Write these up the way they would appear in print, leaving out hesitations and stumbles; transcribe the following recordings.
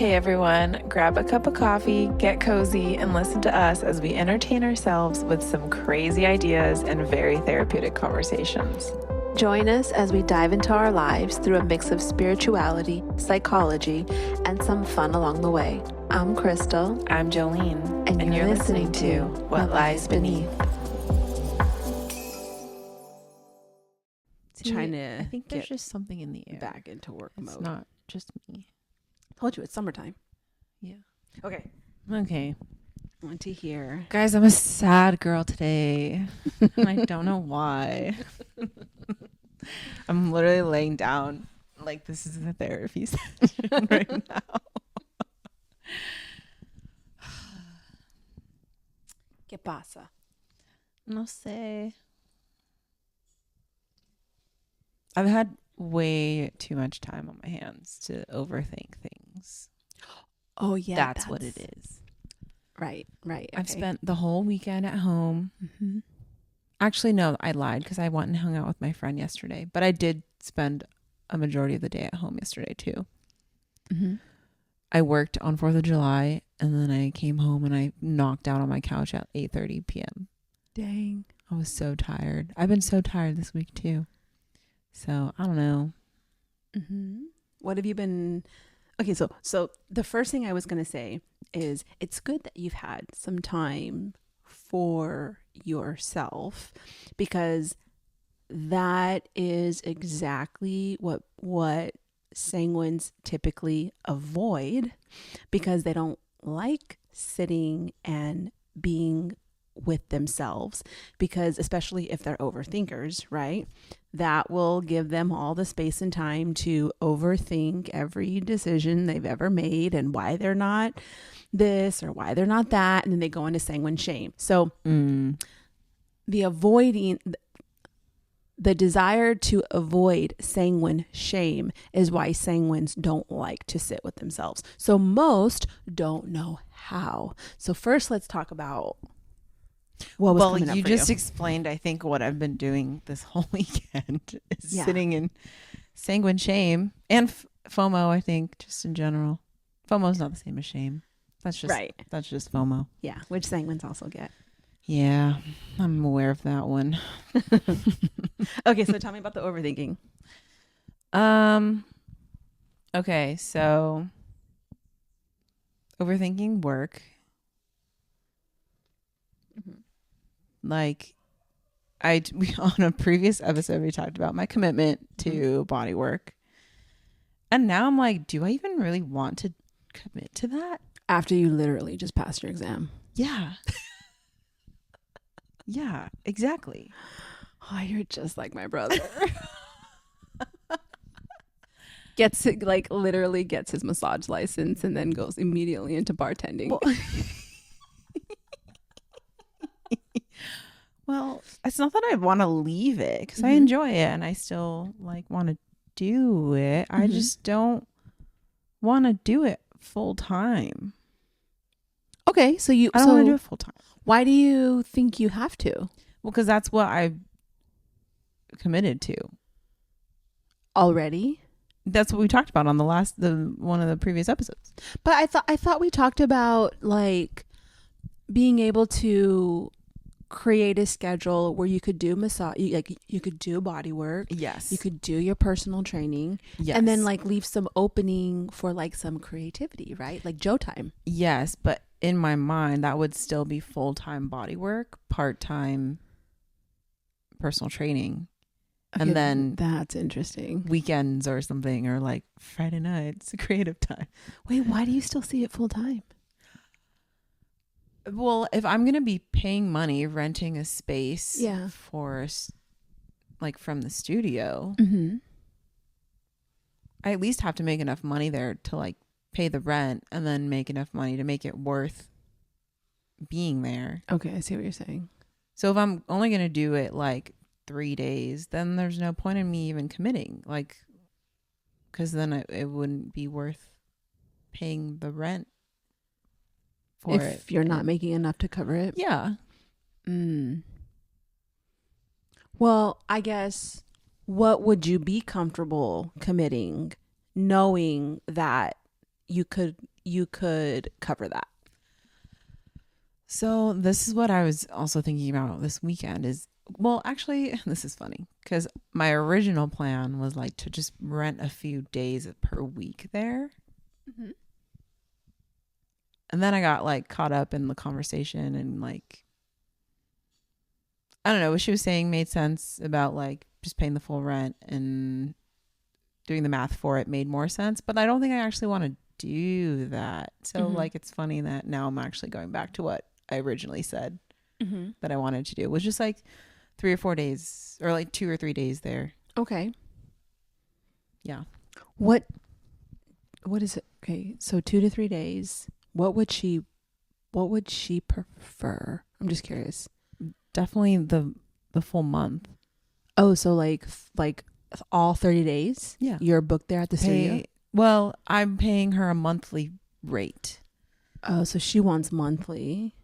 Hey everyone, grab a cup of coffee, get cozy, and listen to us as we entertain ourselves with some crazy ideas and very therapeutic conversations. Join us as we dive into our lives through a mix of spirituality, psychology, and some fun along the way. I'm Krystle. I'm Jolene. And you're listening to What Lies Beneath. I think there's just something in the air. Back into work It's mode. not just me. Told you it's summertime. Yeah. Okay. Okay. I want to hear. Guys, I'm a sad girl today. I don't know why. I'm literally laying down like this is a therapy session right now. ¿Qué pasa? No sé. I've had way too much time on my hands to overthink things. Oh, yeah. That's what it is. Right. Okay. I've spent the whole weekend at home. Mm-hmm. Actually, no, I lied because I went and hung out with my friend yesterday. But I did spend a majority of the day at home yesterday, too. Mm-hmm. I worked on 4th of July, and then I came home and I knocked out on my couch at 8:30 p.m. Dang. I was so tired. I've been so tired this week, too. So, I don't know. Mm-hmm. What have you been... Okay, so the first thing I was going to say is it's good that you've had some time for yourself, because that is exactly what sanguines typically avoid, because they don't like sitting and being with themselves, because especially if they're overthinkers, right, that will give them all the space and time to overthink every decision they've ever made and why they're not this or why they're not that, and then they go into sanguine shame. So the desire to avoid sanguine shame is why sanguines don't like to sit with themselves. So most don't know how. So first, let's talk about what was coming up you for just explained, I think, what I've been doing this whole weekend is sitting in sanguine shame and FOMO, I think, just in general. FOMO is not the same as shame. That's just right. That's just FOMO. Yeah, which sanguines also get. Yeah, I'm aware of that one. Okay, so tell me about the overthinking. Okay, so overthinking work. Like on a previous episode, we talked about my commitment to body work. And now I'm like, do I even really want to commit to that? After you literally just passed your exam. Yeah. Yeah, exactly. Oh, you're just like my brother. Literally gets his massage license and then goes immediately into bartending. Well, it's not that I want to leave it because I enjoy it and I still want to do it. I just don't want to do it full time. Okay, so I don't want to do it full time. Why do you think you have to? Well, because that's what I committed to Already? That's what we talked about on one of the previous episodes. But I thought we talked about being able to create a schedule where you could do massage, you could do body work. Yes. You could do your personal training. Yes. And then leave some opening for some creativity, right? Like Joe time. Yes, but in my mind that would still be full-time body work, part-time personal training. Okay, and then that's interesting. Weekends or something, or Friday nights, creative time. Wait, why do you still see it full time? Well, if I'm going to be paying money, renting a space for from the studio, I at least have to make enough money there to pay the rent and then make enough money to make it worth being there. Okay, I see what you're saying. So if I'm only going to do it 3 days, then there's no point in me even committing, because then it wouldn't be worth paying the rent for it. If you're not making enough to cover it. Yeah. Well, I guess, what would you be comfortable committing, knowing that you could cover that. So this is what I was also thinking about this weekend is, well, actually, this is funny because my original plan was like to just rent a few days per week there. Mm-hmm. And then I got like caught up in the conversation and like, I don't know, what she was saying made sense about like just paying the full rent and doing the math for it made more sense. But I don't think I actually want to do that. So like, it's funny that now I'm actually going back to what I originally said that I wanted to do, was just like 3 or 4 days or like 2 or 3 days there. Okay. Yeah. What is it? Okay. So 2 to 3 days. What would she prefer? I'm just curious. Definitely the full month. Oh, so like all 30 days? Yeah. You're booked there at the studio? Well, I'm paying her a monthly rate. Oh, so she wants monthly.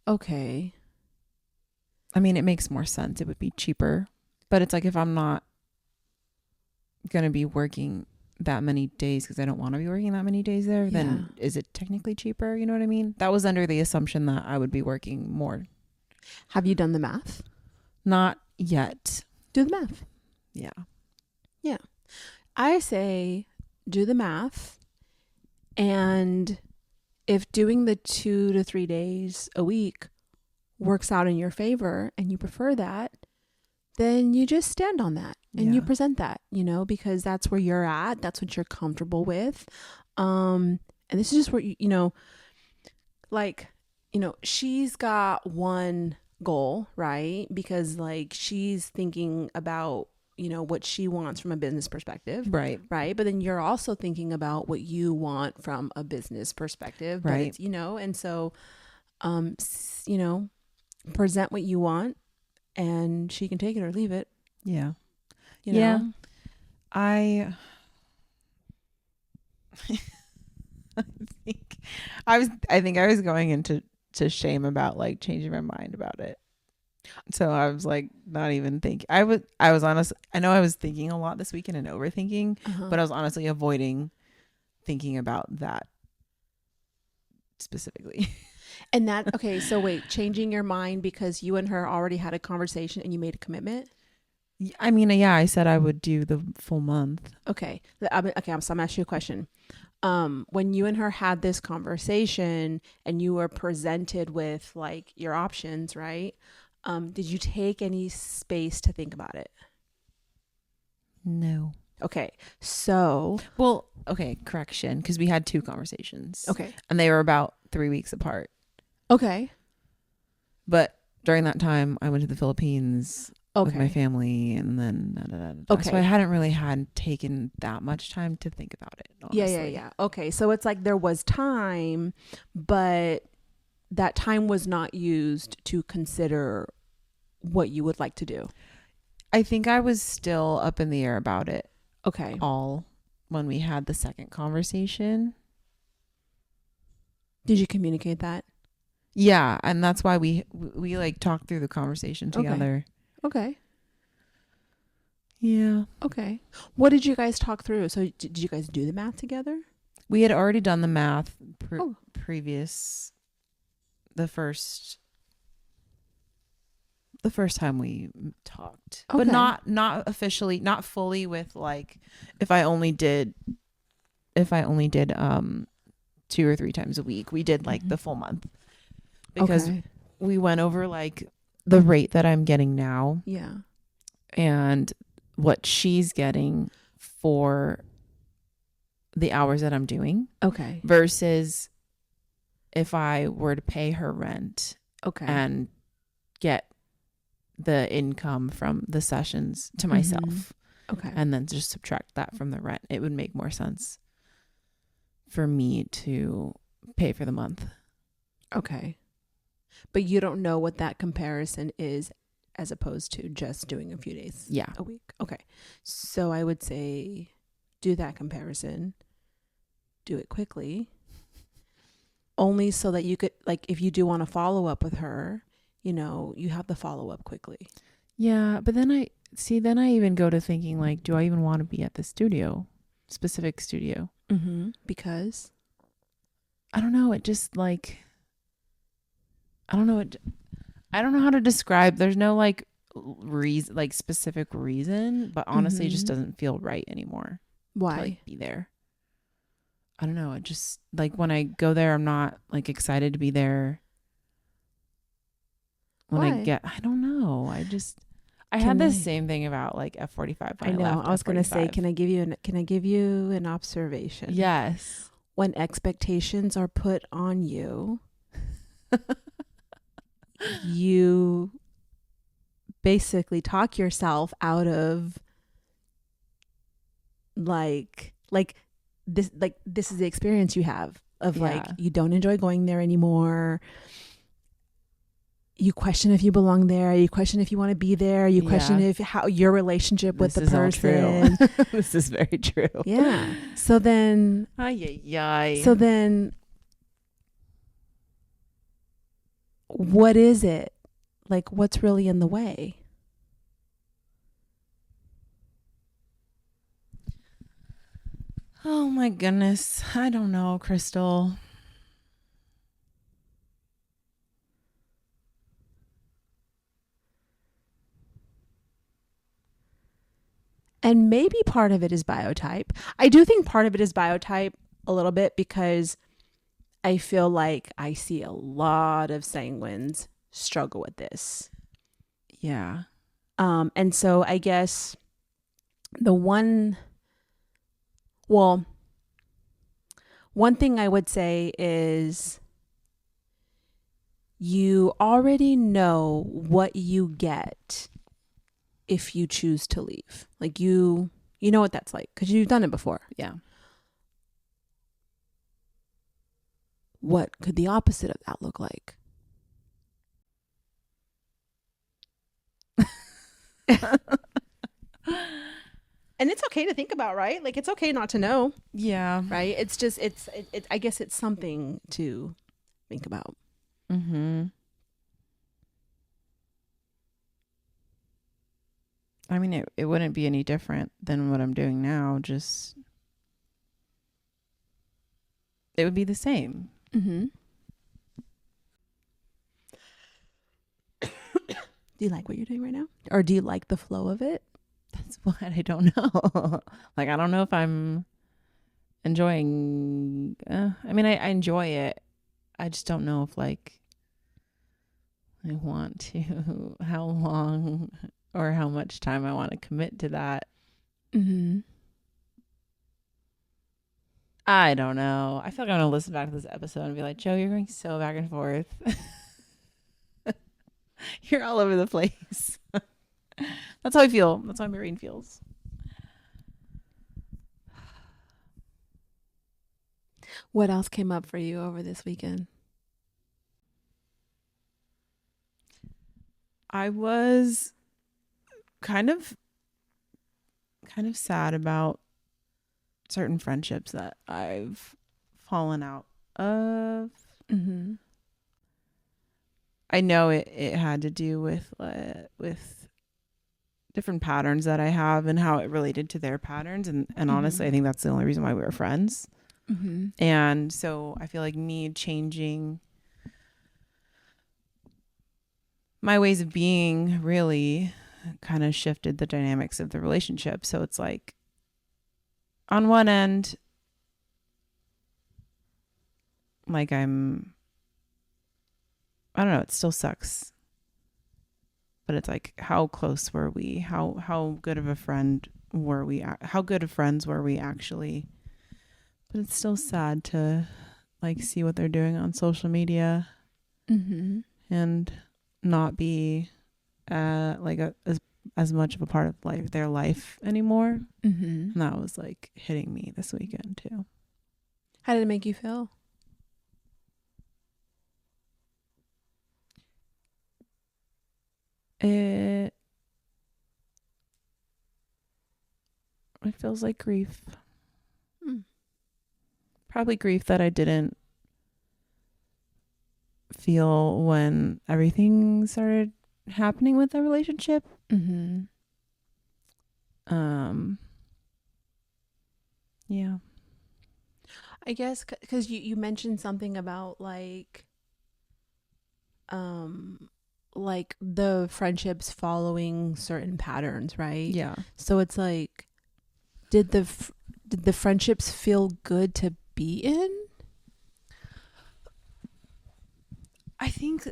Okay. I mean, it makes more sense. It would be cheaper. But it's like if I'm not going to be working that many days because I don't want to be working that many days there, then is it technically cheaper? You know what I mean? That was under the assumption that I would be working more. Have you done the math? Not yet. Do the math. Yeah. Yeah. I say do the math, and if doing the 2 to 3 days a week works out in your favor and you prefer that, then you just stand on that and you present that, you know, because that's where you're at. That's what you're comfortable with. And this is just where, you know, like, you know, she's got one goal, right? Because like she's thinking about, you know, what she wants from a business perspective. Right. Right. But then you're also thinking about what you want from a business perspective. Right. It's, you know, and so, you know, present what you want and she can take it or leave it. Yeah. You know? Yeah. I think I was going into shame about like changing my mind about it. So I was like not even thinking. I was honest. I know I was thinking a lot this weekend and overthinking, but I was honestly avoiding thinking about that specifically. And that, okay, so wait, changing your mind because you and her already had a conversation and you made a commitment? I mean, yeah, I said I would do the full month. Okay. So I'm going to ask you a question. When you and her had this conversation and you were presented with like your options, right? Did you take any space to think about it? No. Okay. So. Well, okay, correction, because we had 2 conversations. Okay. And they were about 3 weeks apart. Okay. But during that time, I went to the Philippines with my family, and then Okay. So I hadn't really taken that much time to think about it. Honestly. Yeah. Okay. So it's like there was time, but that time was not used to consider what you would like to do. I think I was still up in the air about it. Okay. All when we had the second conversation. Did you communicate that? Yeah, and that's why we like talked through the conversation together. Okay. Yeah. Okay. What did you guys talk through? So did you guys do the math together? We had already done the math previous the first time we talked. Okay. But not officially, not fully with like if I only did 2 or 3 times a week. We did like the full month. Because we went over like the rate that I'm getting now. Yeah. And what she's getting for the hours that I'm doing. Okay. Versus if I were to pay her rent. Okay. And get the income from the sessions to myself. Okay. And then just subtract that from the rent. It would make more sense for me to pay for the month. Okay. But you don't know what that comparison is as opposed to just doing a few days a week. Okay. So I would say do that comparison. Do it quickly. Only so that you could, like, if you do want to follow up with her, you know, you have the follow up quickly. Yeah. But then I even go to thinking like, do I even want to be at the specific studio? Because? I don't know. It just like, I don't know. I don't know how to describe. There's no like reason, like specific reason, but honestly, it just doesn't feel right anymore. Why? To, like, be there. I don't know. It just like when I go there, I'm not like excited to be there. When Why? I don't know. I had the same thing about like F45. I know. I was gonna say, can I give you an observation? Yes. When expectations are put on you, you basically talk yourself out of this is the experience you have of like you don't enjoy going there anymore. You question if you belong there. You question if you want to be there. You question if how your relationship with the person. This is very true. Yeah. So then, So then, what is it? Like, what's really in the way? Oh my goodness. I don't know, Krystle. And maybe part of it is biotype. I do think part of it is biotype a little bit because I feel like I see a lot of sanguines struggle with this. Yeah. And so I guess one thing I would say is you already know what you get if you choose to leave. Like you know what that's like because you've done it before. Yeah. What could the opposite of that look like? And it's okay to think about, right? Like it's okay not to know. Yeah. Right? It's just I guess it's something to think about. Mm-hmm. I mean, it wouldn't be any different than what I'm doing now. Just, it would be the same. Mm-hmm. Do you like what you're doing right now? Or do you like the flow of it? That's what I don't know. Like, I don't know if I'm enjoying, I mean, I enjoy it. I just don't know if like I want to, how long or how much time I want to commit to that. Mm-hmm. I don't know. I feel like I'm going to listen back to this episode and be like, Joe, you're going so back and forth. You're all over the place. That's how I feel. That's how my brain feels. What else came up for you over this weekend? I was kind of sad about certain friendships that I've fallen out of. Mm-hmm. I know it had to do with different patterns that I have and how it related to their patterns. And honestly, I think that's the only reason why we were friends. Mm-hmm. And so I feel like me changing my ways of being really kind of shifted the dynamics of the relationship. So it's like on one end, like I don't know, it still sucks. But it's like, how close were we? How good of a friend were we? How good of friends were we actually? But it's still sad to like see what they're doing on social media and not be like as much of a part of their life anymore. And that was like hitting me this weekend too. How did it make you feel? It feels like grief. Probably grief that I didn't feel when everything started happening with the relationship. Yeah. I guess because you mentioned something about like the friendships following certain patterns, right? Yeah. So it's like, did the friendships feel good to be in? I think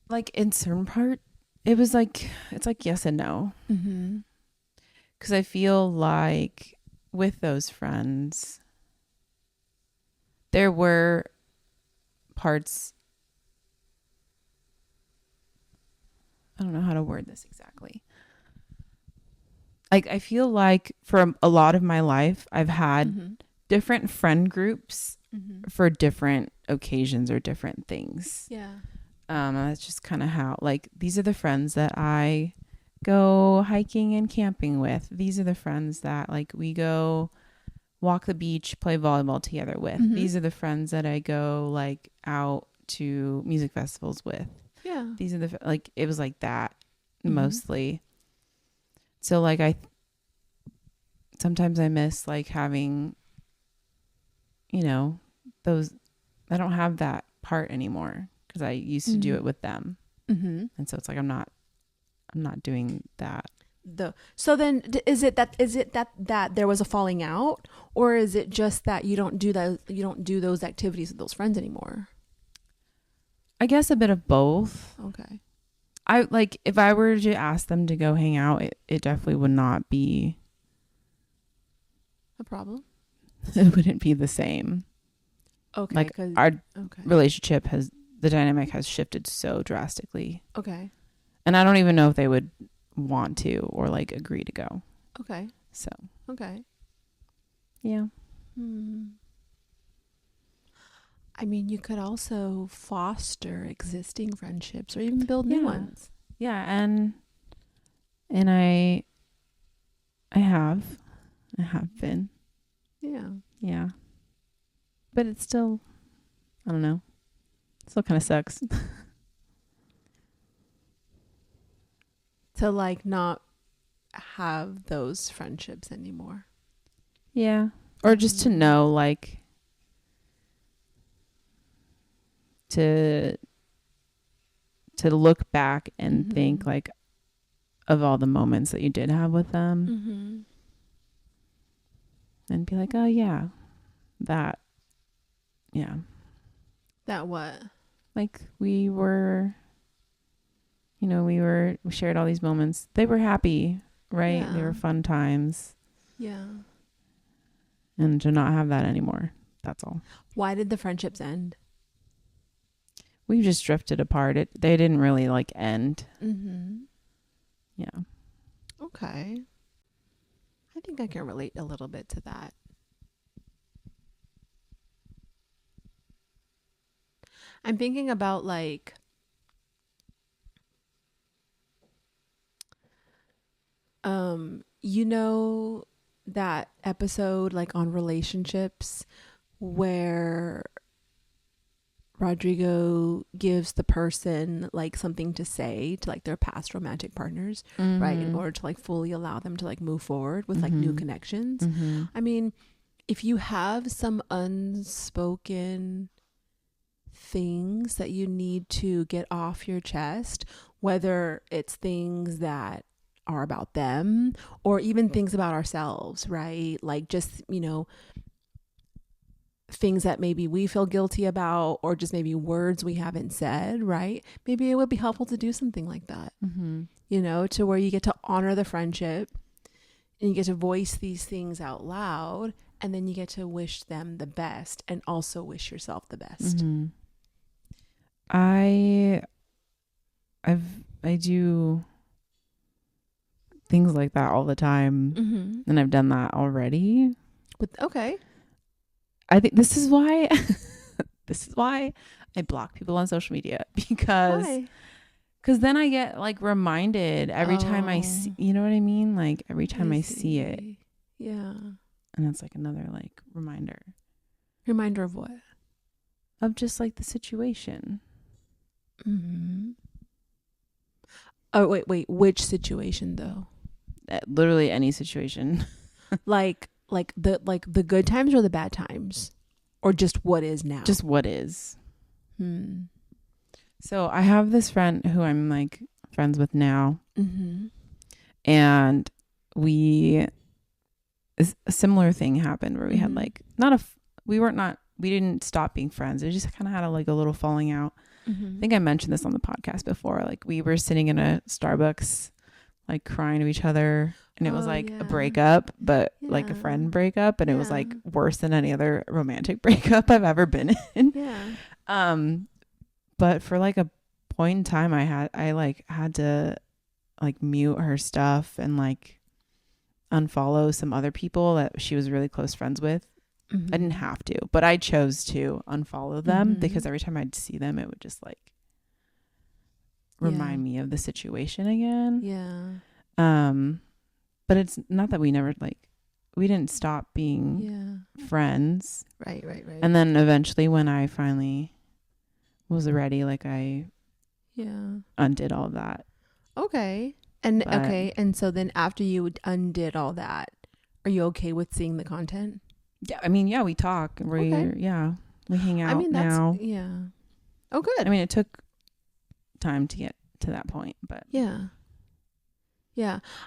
like in certain part, it was like, it's like yes and no. Mm-hmm. Because I feel like with those friends, there were parts, I don't know how to word this exactly. Like I feel like for a lot of my life, I've had Mm-hmm. different friend groups Mm-hmm. for different occasions or different things. Yeah. And that's just kind of how, like, these are the friends that I go hiking and camping with. These are the friends that like we go walk the beach, play volleyball together with. Mm-hmm. These are the friends that I go like out to music festivals with. Yeah. These are the like, it was like that Mm-hmm. mostly. So like sometimes I miss like having, you know, those, I don't have that part anymore because I used to do it with them. Mm-hmm. And so it's like I'm not doing that. So then is it that there was a falling out, or is it just that you don't do those activities with those friends anymore? I guess a bit of both. Okay. I like, if I were to ask them to go hang out, it definitely would not be, A problem? it wouldn't be the same. Okay. Like our Okay. relationship the dynamic has shifted so drastically. Okay. And I don't even know if they would want to or like agree to go. Okay. So, Okay. yeah. I mean, you could also foster existing friendships or even build new ones. Yeah, and I have been. Yeah. Yeah. But it's still, I don't know. Still kind of sucks. To like not have those friendships anymore. Yeah. Or just to know, like, to look back and think like of all the moments that you did have with them and be like, oh yeah, that what? like we shared all these moments. They were happy, right? Yeah. They were fun times. Yeah. And to not have that anymore, that's all. Why did the friendships end? We just drifted apart. They didn't really like end. Yeah. Okay. I think I can relate a little bit to that. I'm thinking about like that episode like on relationships where Rodrigo gives the person like something to say to like their past romantic partners, right? In order to like fully allow them to like move forward with like new connections. I mean, if you have some unspoken things that you need to get off your chest, whether it's things that are about them or even things about ourselves, right? Like just, things that maybe we feel guilty about or just maybe words we haven't said, right? Maybe it would be helpful to do something like that, to where you get to honor the friendship and you get to voice these things out loud, and then you get to wish them the best and also wish yourself the best. I do things like that all the time, and I've done that already. But okay. I think this is why I block people on social media, because then I get like reminded every time I see, you know what I mean? Like every time I see it. Yeah. And it's like another like reminder. Reminder of what? Of just like the situation. Oh, wait. Which situation though? Literally any situation. Like like the good times or the bad times, or just what is now? Just what is. So I have this friend who I'm like friends with now, and a similar thing happened where we had like we didn't stop being friends. It just kind of had a little falling out. I think I mentioned this on the podcast before. Like we were sitting in a Starbucks, like crying to each other, and it was like a breakup, but like a friend breakup, and it was like worse than any other romantic breakup I've ever been in. But for like a point in time, I had to like mute her stuff and like unfollow some other people that she was really close friends with. I didn't have to, but I chose to unfollow them because every time I'd see them, it would just like remind me of the situation again. But it's not that we didn't stop being friends. Right. And then eventually when I finally was ready, like I undid all of that. Okay. And so then after you undid all that, are you okay with seeing the content? Yeah, I mean, we talk. We hang out. I mean, now. Oh, good. I mean, it took time to get to that point, but yeah.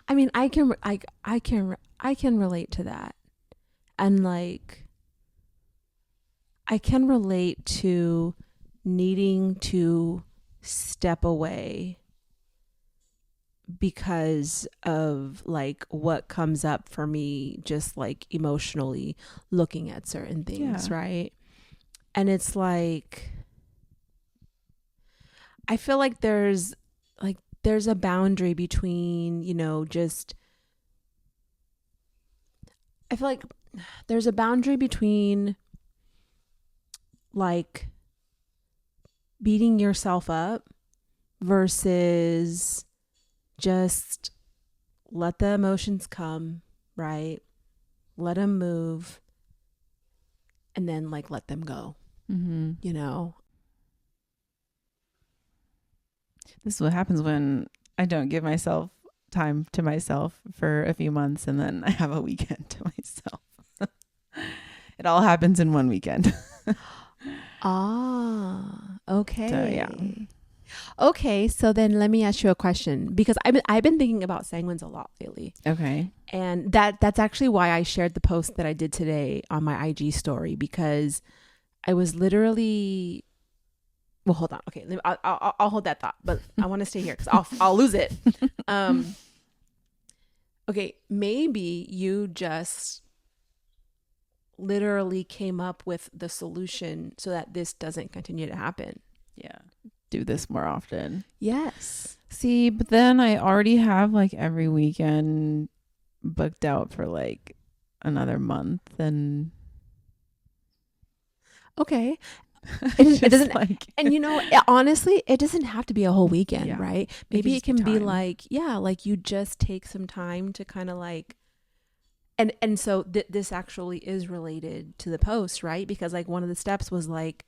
I mean, I can relate to that, and like, I can relate to needing to step away because of like what comes up for me, just like emotionally looking at certain things, right? And it's like, I feel like there's a boundary between, I feel like there's a boundary between like beating yourself up versus just let the emotions come, right? Let them move, and then like let them go. This is what happens when I don't give myself time to myself for a few months and then I have a weekend to myself. It all happens in one weekend. Okay. So, yeah. Okay, so then let me ask you a question, because I've been thinking about sanguines a lot lately. Okay. And that's actually why I shared the post that I did today on my IG story, because I was literally, well, hold on. Okay, I'll hold that thought, but I want to stay here because I'll lose it. Okay, maybe you just literally came up with the solution so that this doesn't continue to happen. Yeah. Do this more often. Yes. See, but then I already have like every weekend booked out for like another month, and okay. It doesn't like, and honestly, it doesn't have to be a whole weekend, right? Maybe it can be like, like you just take some time to kind of like, and so this actually is related to the post, right? Because like one of the steps was like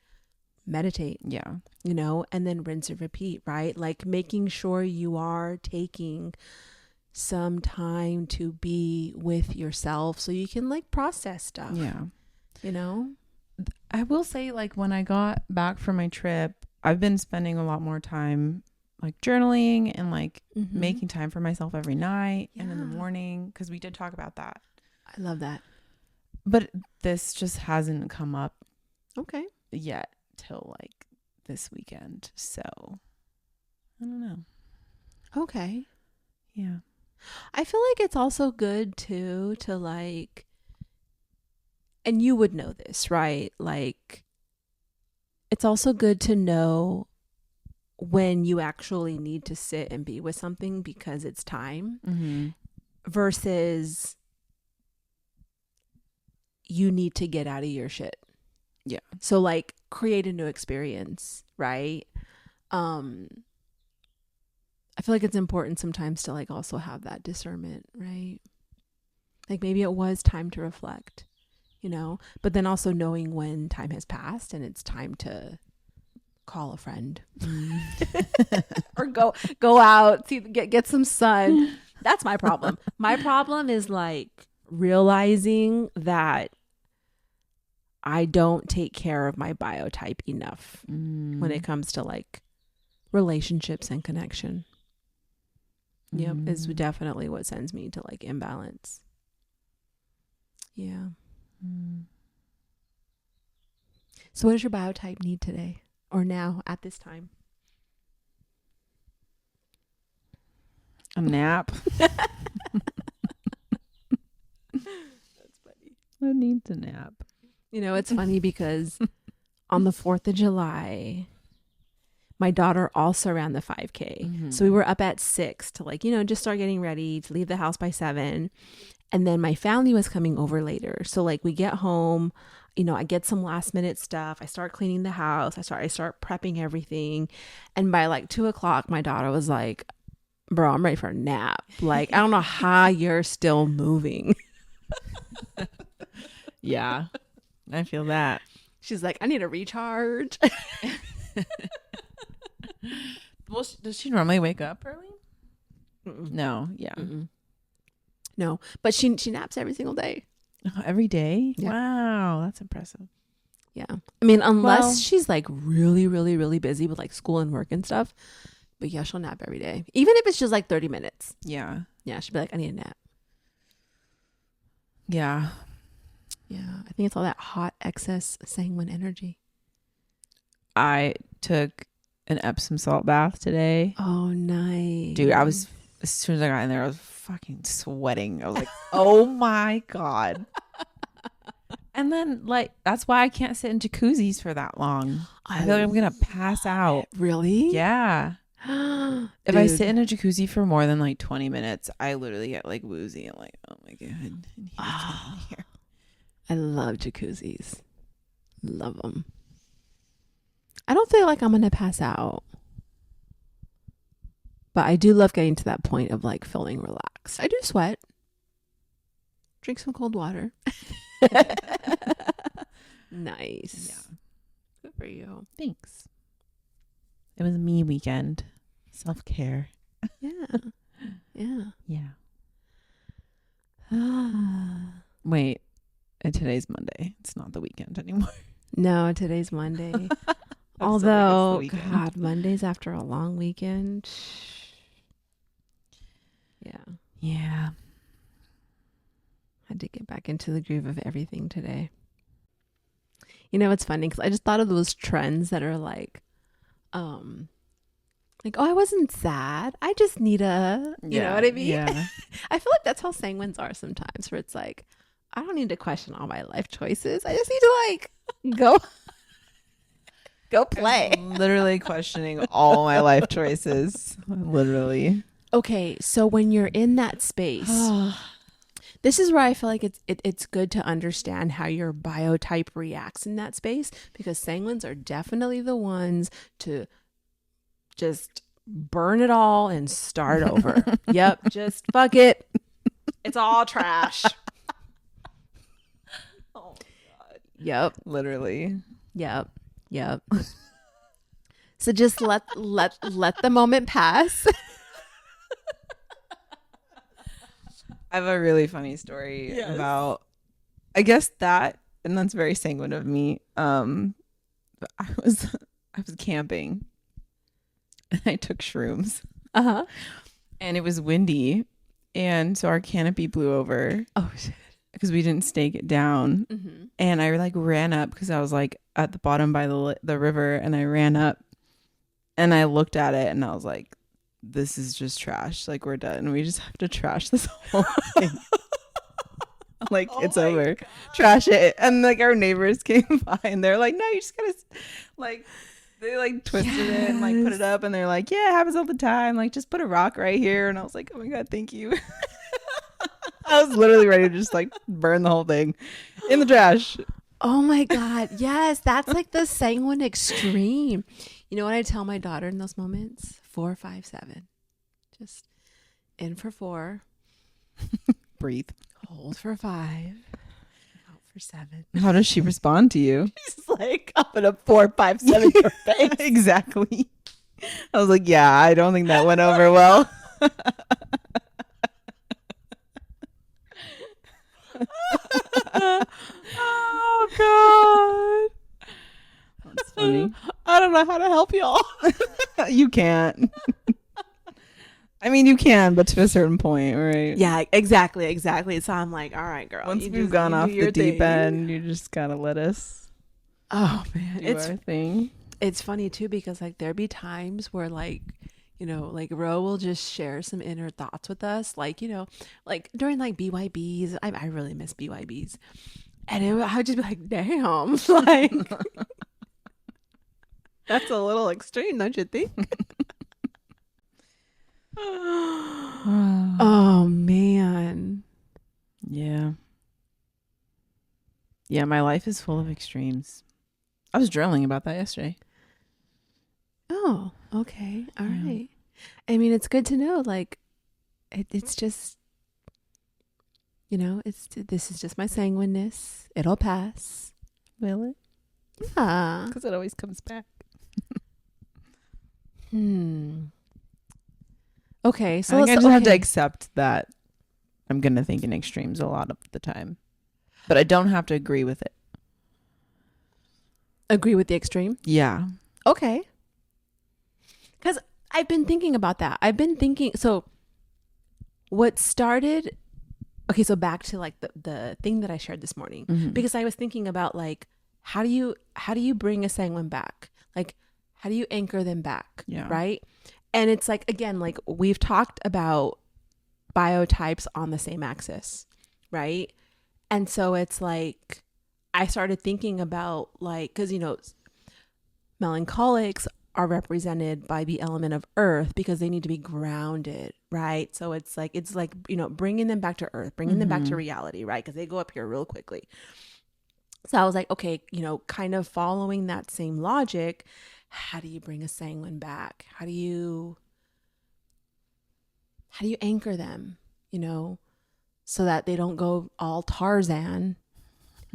meditate, and then rinse and repeat, right? Like making sure you are taking some time to be with yourself so you can like process stuff. I will say, like, when I got back from my trip, I've been spending a lot more time like journaling and like making time for myself every night and in the morning, because we did talk about that. I love that. But this just hasn't come up yet till like this weekend. So I don't know. Okay. Yeah. I feel like it's also good too to like, and you would know this, right? Like, it's also good to know when you actually need to sit and be with something because it's time, versus you need to get out of your shit. Yeah. So like create a new experience, right? I feel like it's important sometimes to like also have that discernment, right? Like maybe it was time to reflect, but then also knowing when time has passed and it's time to call a friend or go out, get some sun. That's my problem. My problem is like realizing that I don't take care of my biotype enough when it comes to like relationships and connection. Yep, is definitely what sends me to like imbalance. Yeah. So what does your biotype need today or now at this time? A nap. That's funny. I need to nap. You know, it's funny because on the 4th of July, my daughter also ran the 5K. So we were up at 6 to like, you know, just start getting ready to leave the house by 7. And then my family was coming over later. So like we get home, you know, I get some last minute stuff. I start cleaning the house. I start prepping everything. And by like 2:00, my daughter was like, bro, I'm ready for a nap. Like, I don't know how you're still moving. Yeah, I feel that. She's like, I need a recharge. Well, does she normally wake up early? No. Yeah. No, but she naps every single day. Every day? Yeah. Wow, that's impressive. Yeah. I mean, unless Well- she's like really, really, really busy with like school and work and stuff. But yeah, she'll nap every day. Even if it's just like 30 minutes. Yeah. Yeah, she'll be like, I need a nap. Yeah. Yeah. I think it's all that hot excess sanguine energy. I took an Epsom salt bath today. Oh, nice. Dude, as soon as I got in there, I was fucking sweating. I was like, oh my God. And then, like, that's why I can't sit in jacuzzis for that long. I feel like I'm going to pass out. Really? Yeah. If I sit in a jacuzzi for more than like 20 minutes, I literally get like woozy and like, oh my God. I need to get in here. I love jacuzzis. Love them. I don't feel like I'm going to pass out. But I do love getting to that point of like feeling relaxed. I do sweat. Drink some cold water. Nice. Yeah. Good for you. Thanks. It was me weekend. Self-care. Yeah. Yeah. Yeah. Wait. And today's Monday. It's not the weekend anymore. No, today's Monday. So Although, I guess the weekend. God, Mondays after a long weekend. Yeah. Yeah. Had to get back into the groove of everything today. You know, it's funny because I just thought of those trends that are like, oh, I wasn't sad. I just need you know what I mean? Yeah. I feel like that's how sanguines are sometimes, where it's like, I don't need to question all my life choices. I just need to like go play. I'm literally questioning all my life choices. Literally. Okay, so when you're in that space, this is where I feel like it's good to understand how your biotype reacts in that space, because sanguines are definitely the ones to just burn it all and start over. Yep, just fuck it. It's all trash. Oh my God. Yep, Literally. yep. So just let the moment pass. I have a really funny story about, I guess that, and that's very sanguine of me. I was camping and I took shrooms. And it was windy, and so our canopy blew over. Oh shit. Because we didn't stake it down. Mm-hmm. And I like ran up because I was like at the bottom by the river, and I ran up and I looked at it and I was like, this is just trash. Like, we're done. We just have to trash this whole thing. Like, it's over. God. Trash it. And like our neighbors came by and they're like, no, you just gotta like, they like twisted it and like put it up, and they're like, yeah, it happens all the time. Like, just put a rock right here. And I was like, oh my God, thank you. I was literally ready to just like burn the whole thing in the trash. Oh my God. Yes. That's like the sanguine extreme. You know what I tell my daughter in those moments? 4, 5, 7. Just in for 4. Breathe. Hold for 5. Out for 7. How does she respond to you? She's like up at a 4, 5, 7 your face. Exactly. I was like, yeah, I don't think that went over well. Oh God. That's funny. I don't know how to help y'all. You can't. I mean, you can, but to a certain point, right? Yeah, exactly. So I'm like, all right, girl. Once you we've just- gone you off do your the deep thing. end, you just gotta let us Oh man, do our thing. it's funny too because like there be times where like like Ro will just share some inner thoughts with us, like like during like BYBs. I really miss BYBs, and I would just be like, damn, like that's a little extreme, don't you think? Oh man. Yeah. Yeah, my life is full of extremes. I was journaling about that yesterday. Oh, okay. All Yeah. right. I mean, it's good to know. Like, it's just, this is just my sanguineness. It'll pass. Will it? Yeah. Because it always comes back. Okay. So I think I let's just have to accept that I'm going to think in extremes a lot of the time. But I don't have to agree with it. agree with the extreme. Yeah. Okay. Because I've been thinking about that. So what started, okay, so back to like the thing that I shared this morning, Mhm. because I was thinking about like, how do you bring a sanguine back? Like, how do you anchor them back? Yeah. Right. And it's like, again, like we've talked about biotypes on the same axis. Right. And so it's like, I started thinking about like, because, melancholics are represented by the element of earth because they need to be grounded, right? So it's like bringing them back to earth, bringing them back to reality, right? Because they go up here real quickly. So I was like, okay, kind of following that same logic, how do you bring a sanguine back? How do you anchor them, so that they don't go all Tarzan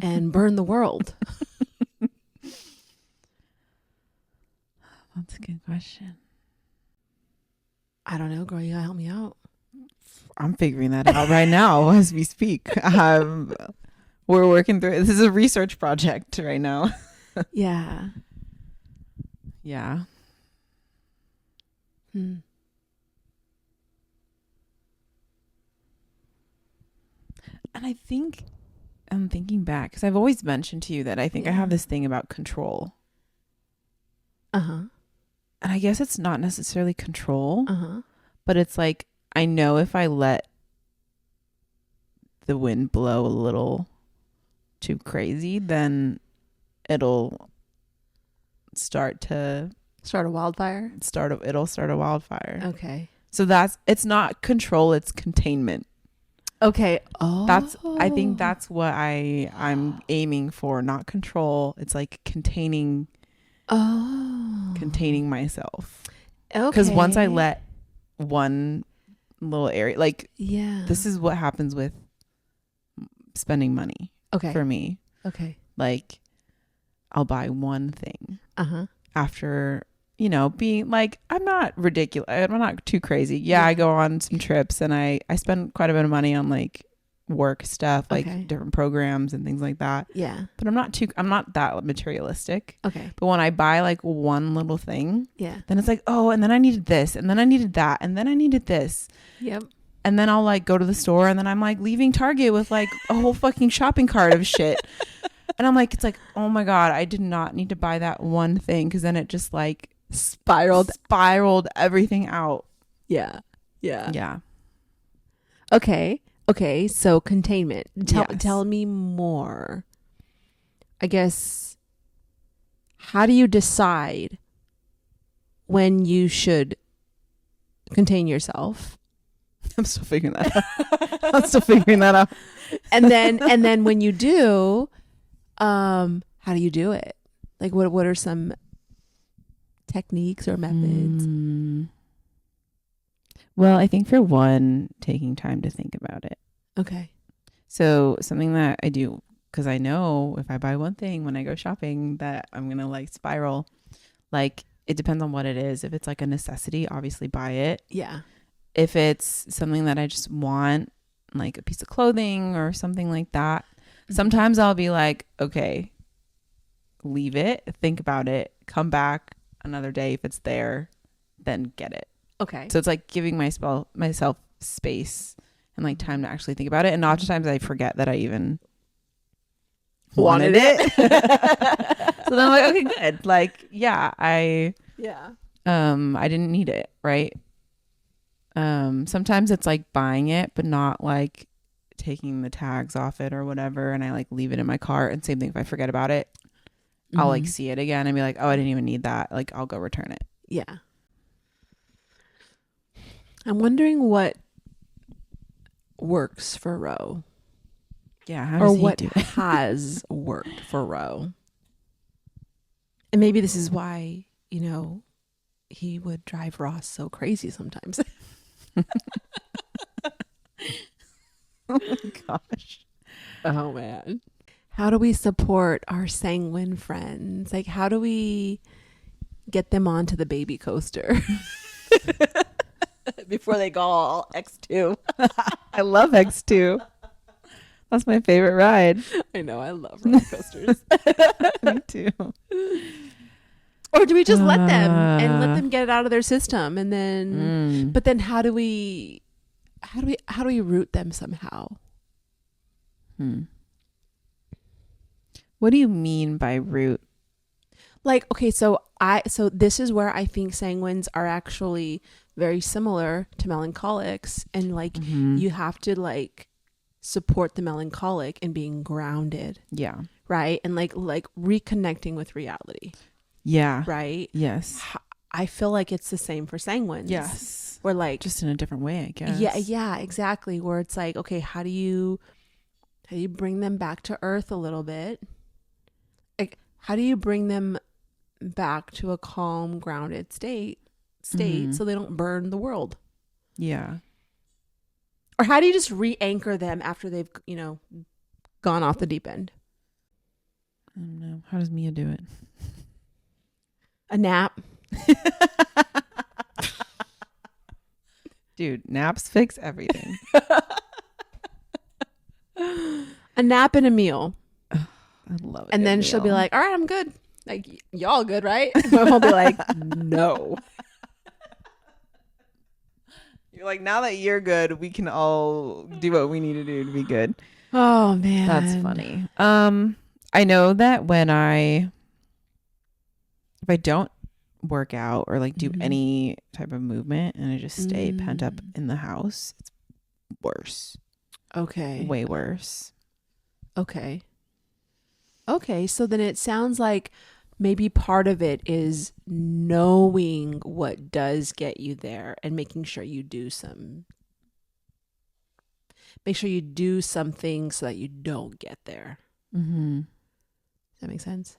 and burn the world? That's a good question. I don't know, girl. You gotta help me out. I'm figuring that out right now as we speak. We're working through it. This is a research project right now. Yeah. Yeah. Hmm. And I think I'm thinking back because I've always mentioned to you that I think I have this thing about control. Uh-huh. And I guess it's not necessarily control, Uh-huh. but it's like I know if I let the wind blow a little too crazy, then it'll start a wildfire. It'll start a wildfire. Okay. So it's not control, it's containment. Okay. Oh. I think that's what I'm aiming for, not control. It's like containing myself. Okay. Because once I let one little area, like, yeah, this is what happens with spending money. Okay. For me. Okay. Like, I'll buy one thing. Uh-huh. After, being like, I'm not ridiculous. I'm not too crazy. Yeah, I go on some trips and I spend quite a bit of money on like work stuff, like different programs and things like that. Yeah. But I'm not that materialistic. Okay. But when I buy like one little thing, Yeah. then it's like, oh, and then I needed this, and then I needed that, and then I needed this. Yep. And then I'll like go to the store and then I'm like leaving Target with like a whole fucking shopping cart of shit. And I'm like, it's like, oh my God, I did not need to buy that one thing. Cause then it just like spiraled everything out. Yeah. Yeah. Yeah. Okay. So containment. Yes. Tell me more. I guess, how do you decide when you should contain yourself? I'm still figuring that out. And then when you do, how do you do it? Like what are some techniques or methods? Well, I think for one, taking time to think about it. Okay. So something that I do, because I know if I buy one thing when I go shopping that I'm going to like spiral, like it depends on what it is. If it's like a necessity, obviously buy it. Yeah. If it's something that I just want, like a piece of clothing or something like that, Sometimes I'll be like, okay, leave it, think about it, come back another day. If it's there, then get it. Okay. So it's like giving myself space and like time to actually think about it. And oftentimes I forget that I even wanted it. So then I'm like, okay, good. Like, I didn't need it, right? Sometimes it's like buying it, but not like taking the tags off it or whatever, and I like leave it in my cart. And same thing if I forget about it, I'll like see it again and be like, oh, I didn't even need that. Like, I'll go return it. Yeah. I'm wondering what works for Ro. Yeah, how does or he what do it? has worked for Ro. And maybe this is why, he would drive Ross so crazy sometimes. Oh my gosh. Oh, man. How do we support our sanguine friends? Like, how do we get them onto the baby coaster before they go all X2? I love X2. That's my favorite ride. I know. I love roller coasters. Me too. Or do we just let them and let them get it out of their system? And then, but then how do we root them somehow? What do you mean by root? Like, okay, so this is where I think sanguines are actually very similar to melancholics, and like you have to like support the melancholic in being grounded. Yeah. Right? And like reconnecting with reality. Yeah. Right? Yes. I feel like it's the same for sanguines. Yes. Where like just in a different way, I guess. Yeah, exactly. Where it's like, okay, how do you bring them back to earth a little bit? Like, how do you bring them back to a calm, grounded state so they don't burn the world? Yeah. Or how do you just re-anchor them after they've, gone off the deep end? I don't know. How does Mia do it? A nap. Dude, naps fix everything. A nap and a meal. I love it. And then she'll be like, all right, I'm good. Like, y'all good, right? We'll be like, no. You're like, now that you're good, we can all do what we need to do to be good. Oh, man. That's funny. I know that if I don't work out or like do any type of movement and I just stay pent up in the house, it's worse. Okay. Way worse. Okay. So then it sounds like maybe part of it is knowing what does get you there and making sure you do something so that you don't get there. Does that make sense?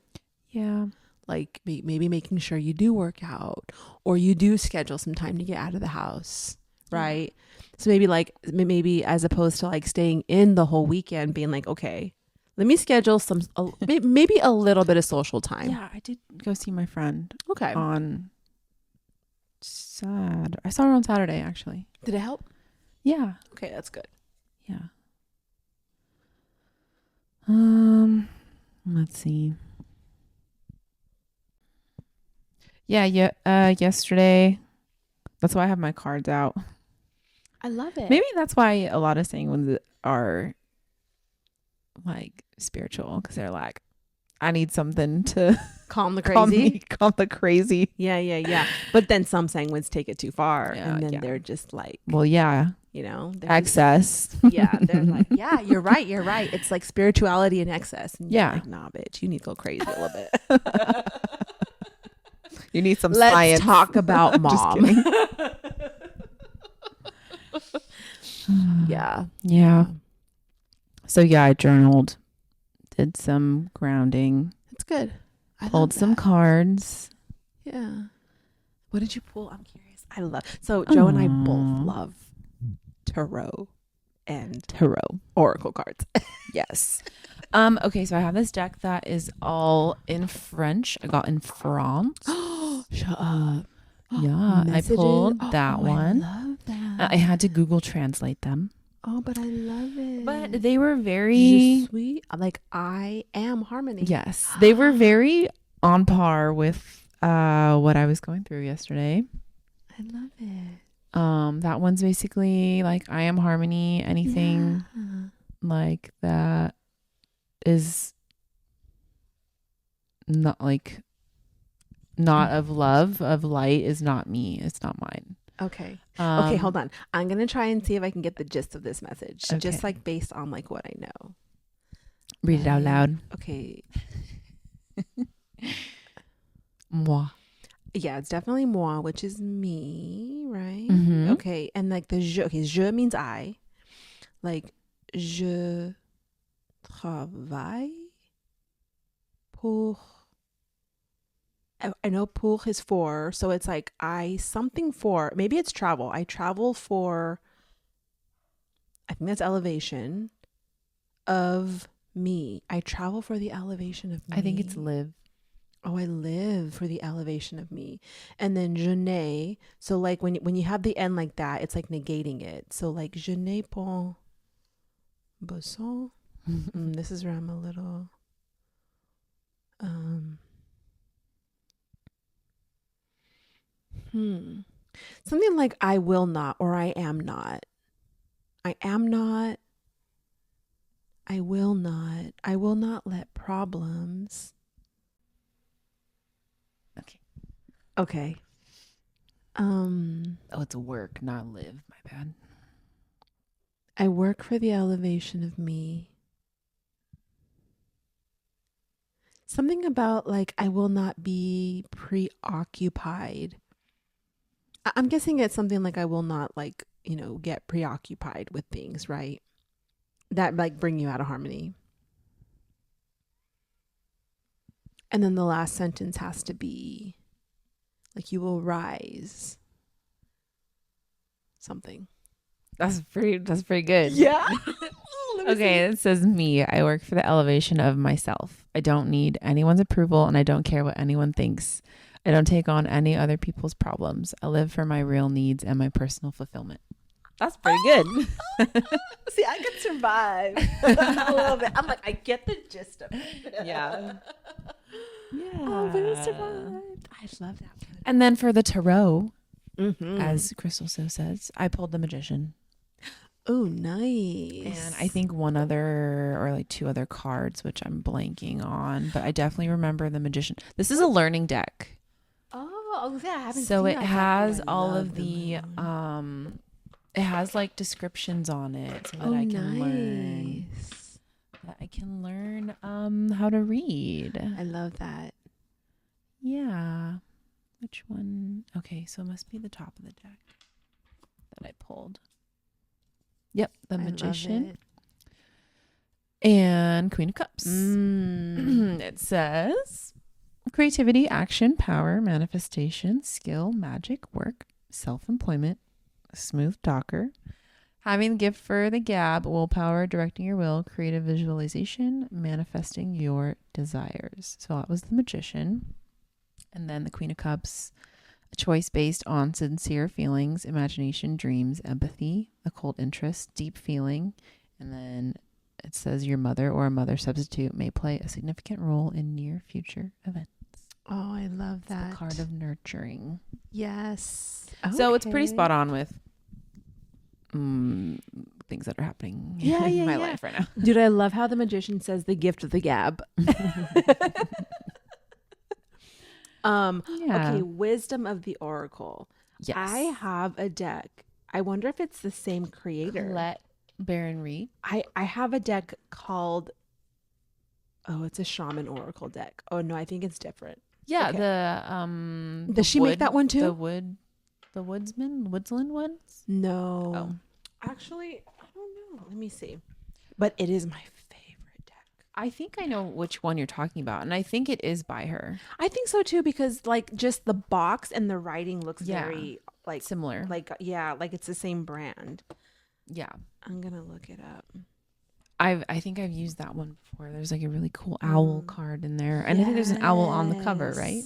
Yeah. Like maybe making sure you do work out or you do schedule some time to get out of the house. Right. So maybe as opposed to like staying in the whole weekend, being like, okay, let me schedule maybe a little bit of social time. Yeah. I did go see my friend. Okay. On Saturday. I saw her on Saturday, actually. Did it help? Yeah. Okay. That's good. Yeah. Let's see. Yeah. Yesterday. That's why I have my cards out. I love it. Maybe that's why a lot of sanguines are like spiritual, because they're like, I need something to calm the crazy. Calm the crazy. Yeah. But then some sanguines take it too far, Yeah, and then yeah. they're just like, Well, yeah. they're Excess. they're like, yeah, you're right. It's like spirituality in excess. And Yeah. you're like, nah, bitch, you need to go crazy a little bit. You need some Let's science. talk about Just mom. kidding. Yeah. So yeah, I journaled, did some grounding, That's good. I pulled love some that. cards. Yeah. What did you pull? I'm curious. So Joe and I both love tarot and Tarot. oracle cards. Yes. Okay, so I have this deck that is all in French. I got in France. Shut up. Yeah, Messages? I pulled that one. I love that. I had to Google translate them. Oh, but I love it. But they were Je very, suis, like I am harmony. yes, they were very on par with what I was going through yesterday. I love it. That one's basically like I am harmony. Anything like that is not like not of love, of light is not me. It's not mine. Okay. Okay, hold on. I'm going to try and see if I can get the gist of this message. Okay. Just like based on like what I know. Read it out loud. Okay. Moi. Yeah, it's definitely moi, which is me, right? Mhm. Okay. And like the je, okay, je means I. Like, je travaille pour. I know pour is for, so it's like I something for, maybe it's travel. I travel for, I think that's elevation of me. I travel for the elevation of me. I think it's live. Oh, I live for the elevation of me. And then je n'ai, so like when you have the end like that, it's like negating it. So like je n'ai pas besoin. This is where I'm a little something like I will not, or I am not. I am not. I will not. I will not let problems. Okay. Okay. Oh, it's work, not live. My bad. I work for the elevation of me. Something about like I will not be preoccupied. I'm guessing it's something like I will not like, get preoccupied with things, right? That like bring you out of harmony. And then the last sentence has to be like you will rise. Something. That's pretty good. Yeah. Okay, it says me. I work for the elevation of myself. I don't need anyone's approval and I don't care what anyone thinks. I don't take on any other people's problems. I live for my real needs and my personal fulfillment. That's pretty good. See, I could survive a little bit. I'm like, I get the gist of it. Yeah. Yeah. Oh, but it survived. I love that one. And then for the tarot, as Krystle so says, I pulled the Magician. Oh, nice. And I think one other or like two other cards, which I'm blanking on, but I definitely remember the Magician. This is a learning deck. Oh, yeah, I haven't So seen it that. has I all love of the them. it has like descriptions on it so that I can learn nice. that I can learn how to read. I love that. Yeah. Which one? Okay, so it must be the top of the deck that I pulled. Yep, the Magician and Queen of Cups. It says creativity, action, power, manifestation, skill, magic, work, self-employment, smooth talker, having the gift for the gab, willpower, directing your will, creative visualization, manifesting your desires. So that was the Magician. And then the Queen of Cups, a choice based on sincere feelings, imagination, dreams, empathy, occult interest, deep feeling. And then it says your mother or a mother substitute may play a significant role in near future events. Oh, I love that. The card of nurturing. Yes. So it's pretty spot on with things that are happening in my life right now. Dude, I love how the Magician says the gift of the gab. Okay, Wisdom of the Oracle. Yes. I have a deck. I wonder if it's the same creator. Let Baron read. I have a deck called, it's a Shaman Oracle deck. Oh no, I think it's different. Yeah, okay. Does she make that one too? The Woodsland ones? No. Oh. Actually, I don't know. Let me see. But it is my favorite deck. I think I know which one you're talking about, and I think it is by her. I think so too, because like just the box and the writing looks very like similar. Like like it's the same brand. Yeah. I'm gonna look it up. I think I've used that one before. There's like a really cool owl card in there. And I think there's an owl on the cover, right?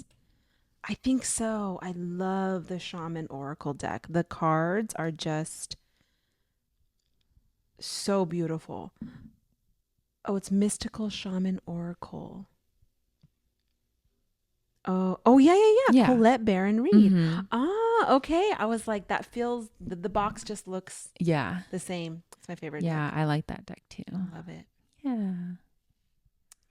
I think so. I love the Shaman Oracle deck. The cards are just So beautiful. Oh, it's Mystical Shaman Oracle. Oh yeah. Yeah. Colette Baron Reed. Mhm. Ah, okay. I was like, that feels the box just looks Yeah. the same. It's my favorite Yeah, deck. I like that deck too. Love it. Yeah.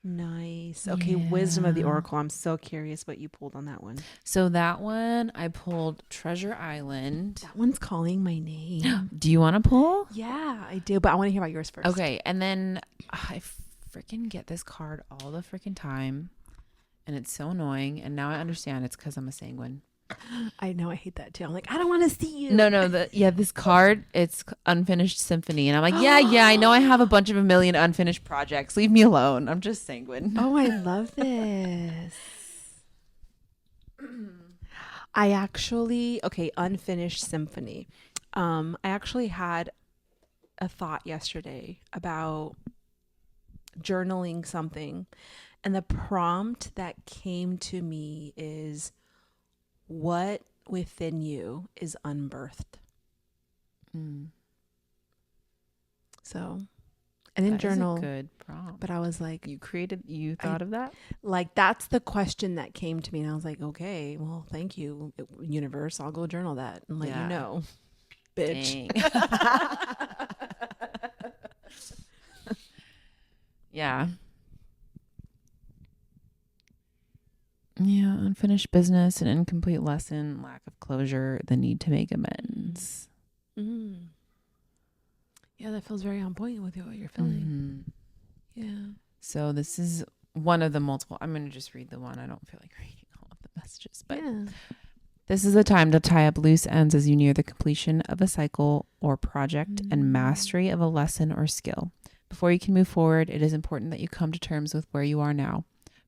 Nice. Okay, Wisdom of the Yeah. Oracle. I'm so curious what you pulled on that one. So that one I pulled Treasure Island. That one's calling my name. Do you want to pull? Yeah, I do, but I want to hear about yours first. Okay, and then I freaking get this card all the freaking time, and it's so annoying. And now I understand it's because I'm a sanguine. I know, I hate that too. I'm like, I don't want to see you. No, this card, it's Unfinished Symphony, and I'm like, yeah, I know I have a million unfinished projects. Leave me alone. I'm just sanguine. Oh, I love this. I actually, Unfinished Symphony. I actually had a thought yesterday about journaling something, and the prompt that came to me is, what within you is unbirthed? So I didn't journal. That is a good prompt. But I was like, You thought of that? like, that's the question that came to me. And I was like, okay, well, thank you, universe. I'll go journal that and let you know, bitch. Yeah. Yeah, unfinished business, an incomplete lesson, lack of closure, the need to make amends. Mm. Yeah, that feels very on point with what you're feeling. Yeah. So this is one of the multiple. I'm going to just read the one. I don't feel like reading all of the messages, but this is a time to tie up loose ends as you near the completion of a cycle or project and mastery of a lesson or skill. Before you can move forward, it is important that you come to terms with where you are now.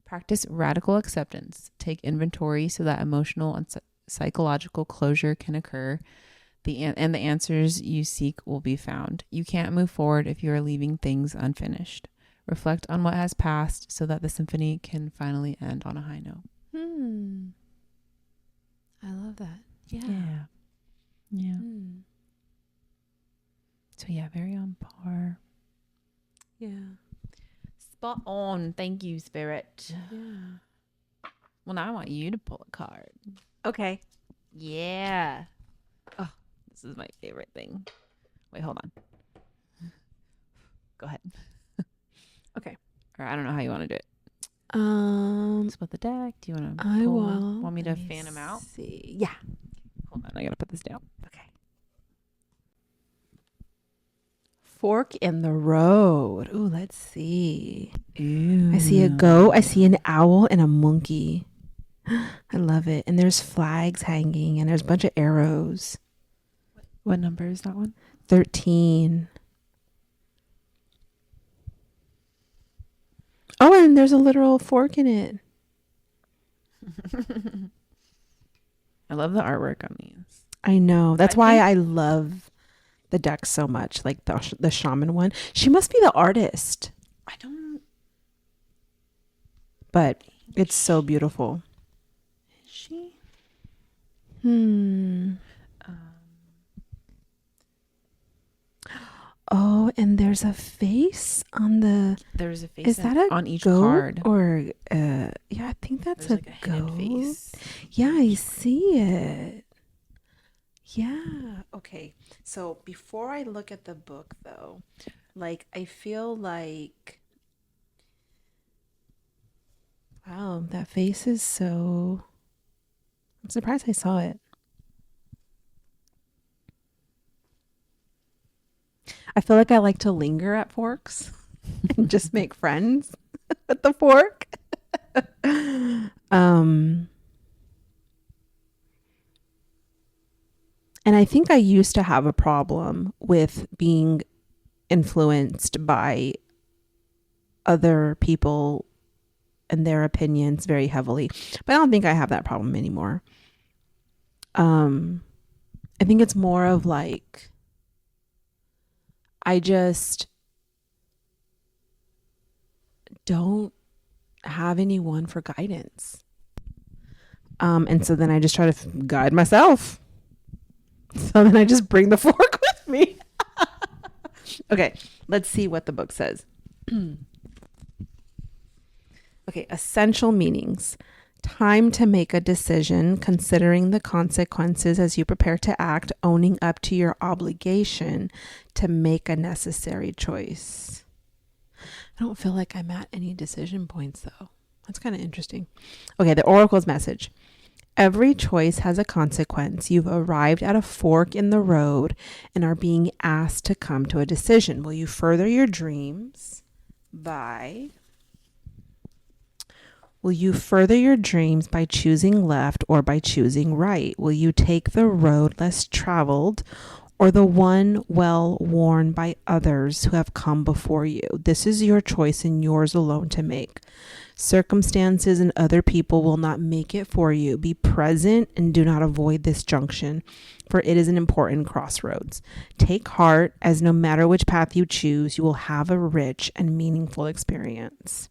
Practice radical acceptance. Take inventory so that emotional and psychological closure can occur. And the answers you seek will be found. You can't move forward if you are leaving things unfinished. Reflect on what has passed so that the symphony can finally end on a high note. I love that. Yeah. So yeah, very on par. Yeah. Spot on. Thank you, Spirit. Yeah. Well, now I want you to pull a card. Okay. Yeah. Oh, this is my favorite thing. Wait, hold on. Go ahead. Okay. Or I don't know how you want to do it. Split the deck. Do you want to? I will. Want me to fan them out? See. Yeah. Hold on. I gotta put this down. Okay. Fork in the road. Ooh, let's see. Ooh. I see a goat. I see an owl and a monkey. I love it. And there's flags hanging, and there's a bunch of arrows. What number is that one? 13. Oh, and there's a literal fork in it. I love the artwork on these. I know. That's why I love the deck so much. Like the shaman one. She must be the artist. I don't. But it's so beautiful. Is she? Oh, and there's a face on the. There's a face. Is that on each goat card? Or yeah, I think that's There's a like goat. hidden face. Yeah, I see it. Yeah. Okay. So before I look at the book, though, like, I feel like, wow, that face is so. I'm surprised I saw it. I feel like I like to linger at forks and just make friends with the fork. And I think I used to have a problem with being influenced by other people and their opinions very heavily. But I don't think I have that problem anymore. I think it's more of like, I just don't have anyone for guidance. And so then I just try to guide myself. So then I just bring the fork with me. Okay, let's see what the book says. Okay, essential meanings. Time to make a decision, considering the consequences as you prepare to act, owning up to your obligation to make a necessary choice. I don't feel like I'm at any decision points though. That's kind of interesting. Okay, the Oracle's message. Every choice has a consequence. You've arrived at a fork in the road and are being asked to come to a decision. Will you further your dreams by choosing left or by choosing right? Will you take the road less traveled or the one well worn by others who have come before you? This is your choice and yours alone to make. Circumstances and other people will not make it for you. Be present and do not avoid this junction, for it is an important crossroads. Take heart, as no matter which path you choose, you will have a rich and meaningful experience.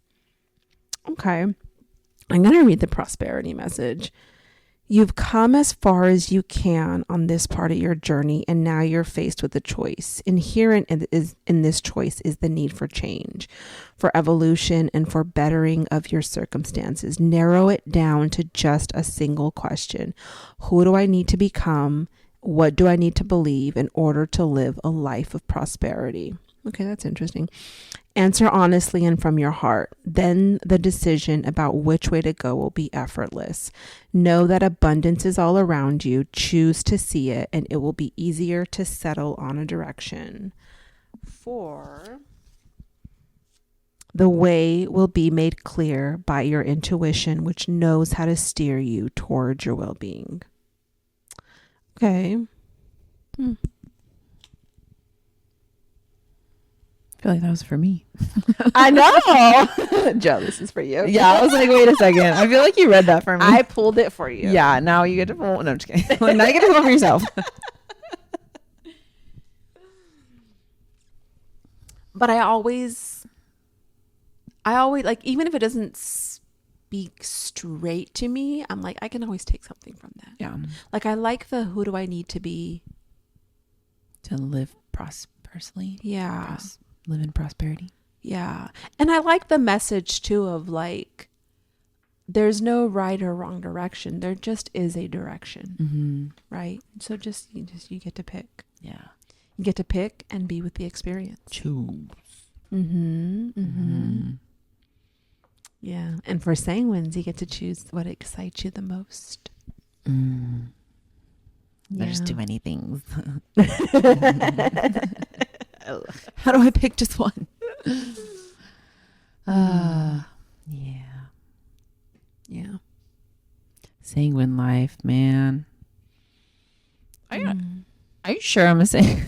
Okay, I'm going to read the prosperity message. You've come as far as you can on this part of your journey, and now you're faced with a choice. Inherent in this choice is the need for change, for evolution, and for bettering of your circumstances. Narrow it down to just a single question. Who do I need to become? What do I need to believe in order to live a life of prosperity? Okay, that's interesting. Answer honestly and from your heart. Then the decision about which way to go will be effortless. Know that abundance is all around you. Choose to see it, and it will be easier to settle on a direction. 4, the way will be made clear by your intuition, which knows how to steer you towards your well-being. Okay. I feel like that was for me. I know. Joe, this is for you. Yeah, I was like, wait a second. I feel like you read that for me. I pulled it for you. Yeah, now you get to pull. No, I'm just kidding. Like, now you get to pull for yourself. But I always like, even if it doesn't speak straight to me, I'm like, I can always take something from that. Yeah. Like, I like the who do I need to be To live prosperously. Yeah. Live in prosperity. Yeah. And I like the message too of like, there's no right or wrong direction. There just is a direction. Mm-hmm. Right. So you get to pick. Yeah. You get to pick and be with the experience. Choose. Mm-hmm. Mm-hmm. Yeah. And for sanguines, you get to choose what excites you the most. There's too many things. How do I pick just one? Yeah. Yeah. Sanguine life, man. Are you sure I'm a sanguine?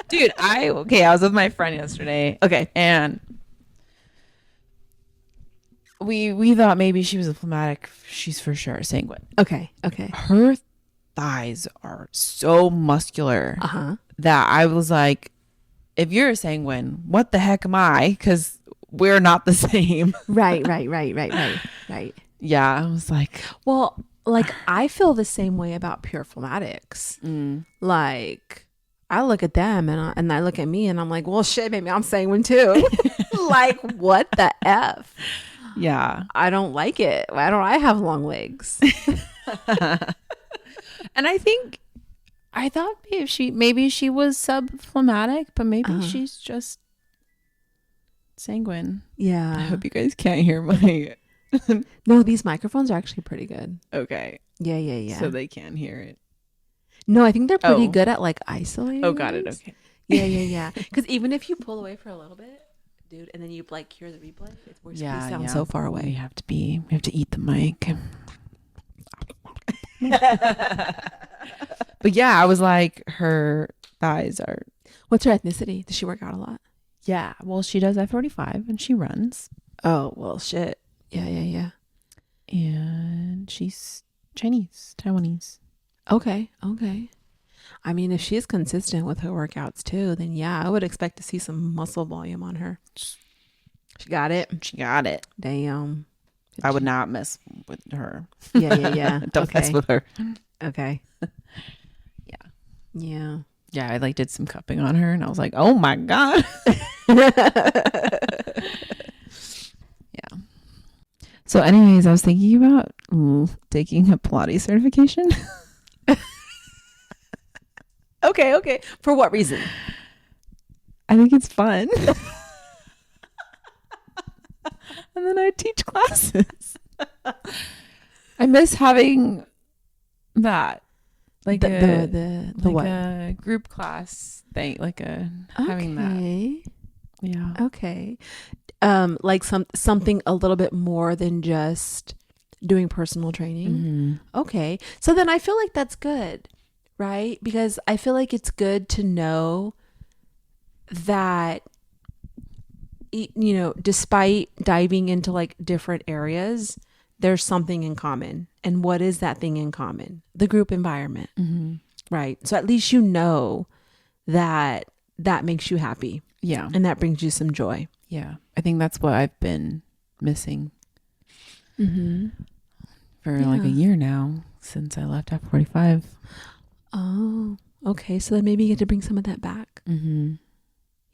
Dude, I was with my friend yesterday. Okay. And we thought maybe she was a phlegmatic. She's for sure a sanguine. Okay. Her thighs are so muscular that I was like, if you're a sanguine, what the heck am I? Because we're not the same. Right. Yeah, I was like, well, like I feel the same way about pure phlegmatics. Like I look at them and I look at me and I'm like, well, shit, maybe I'm sanguine too. Like, what the F? Yeah. I don't like it. Why don't I have long legs? And I thought maybe she was subphlegmatic, but maybe she's just sanguine. Yeah. I hope you guys can't hear my. No, these microphones are actually pretty good. Okay. Yeah. So they can hear it. No, I think they're pretty good at like isolating. Oh, got it. Okay. Yeah. Because even if you pull away for a little bit, dude, and then you like hear the replay, we sound so far away. We have to eat the mic. But yeah, I was like, her thighs are. What's her ethnicity? Does she work out a lot? Yeah, well, she does F45 and she runs. Oh, well, shit. Yeah. And she's Chinese, Taiwanese. Okay. I mean, if she's consistent with her workouts too, then yeah, I would expect to see some muscle volume on her. She got it. Damn. I would not mess with her. Yeah. Don't mess with her. Okay. Yeah. Yeah. Yeah, I like did some cupping on her and I was like, oh my God. Yeah. So anyways, I was thinking about taking a Pilates certification. Okay. For what reason? I think it's fun. And then I teach classes. I miss having that. Like the what? a group class thing, having that. Yeah. Okay. Like something a little bit more than just doing personal training. Mm-hmm. Okay. So then I feel like that's good, right? Because I feel like it's good to know that, you know, despite diving into like different areas, there's something in common. And what is that thing in common? The group environment, Mm-hmm. right? So at least you know that that makes you happy. Yeah. And that brings you some joy. Yeah. I think that's what I've been missing for like a year now since I left after 45. Oh, okay. So then maybe you get to bring some of that back. Mm-hmm.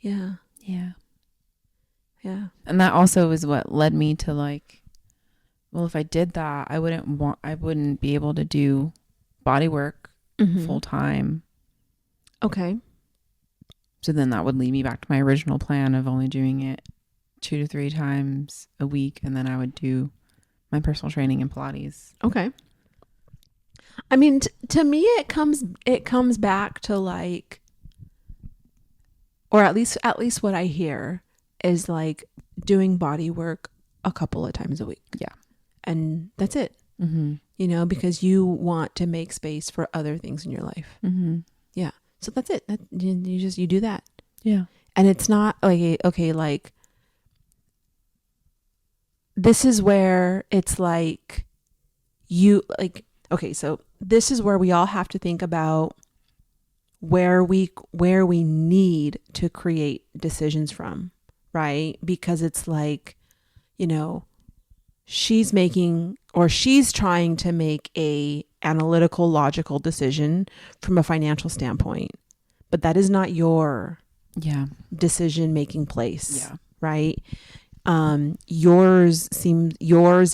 Yeah. Yeah. Yeah. And that also is what led me to like, well, if I did that, I wouldn't be able to do body work full time. Okay. So then that would lead me back to my original plan of only doing it 2 to 3 times a week. And then I would do my personal training and Pilates. Okay. I mean, to me, it comes back to like, or at least what I hear is like doing body work a couple of times a week. Yeah. And that's it. Mm-hmm. You know, because you want to make space for other things in your life. Mm-hmm. Yeah. So that's it. You do that. Yeah. And it's not like, okay, like this is where it's like you like, okay, so this is where we all have to think about where we need to create decisions from, right? Because it's like, you know, she's trying to make a analytical, logical decision from a financial standpoint, but that is not your decision making place. Yeah. Right. Yours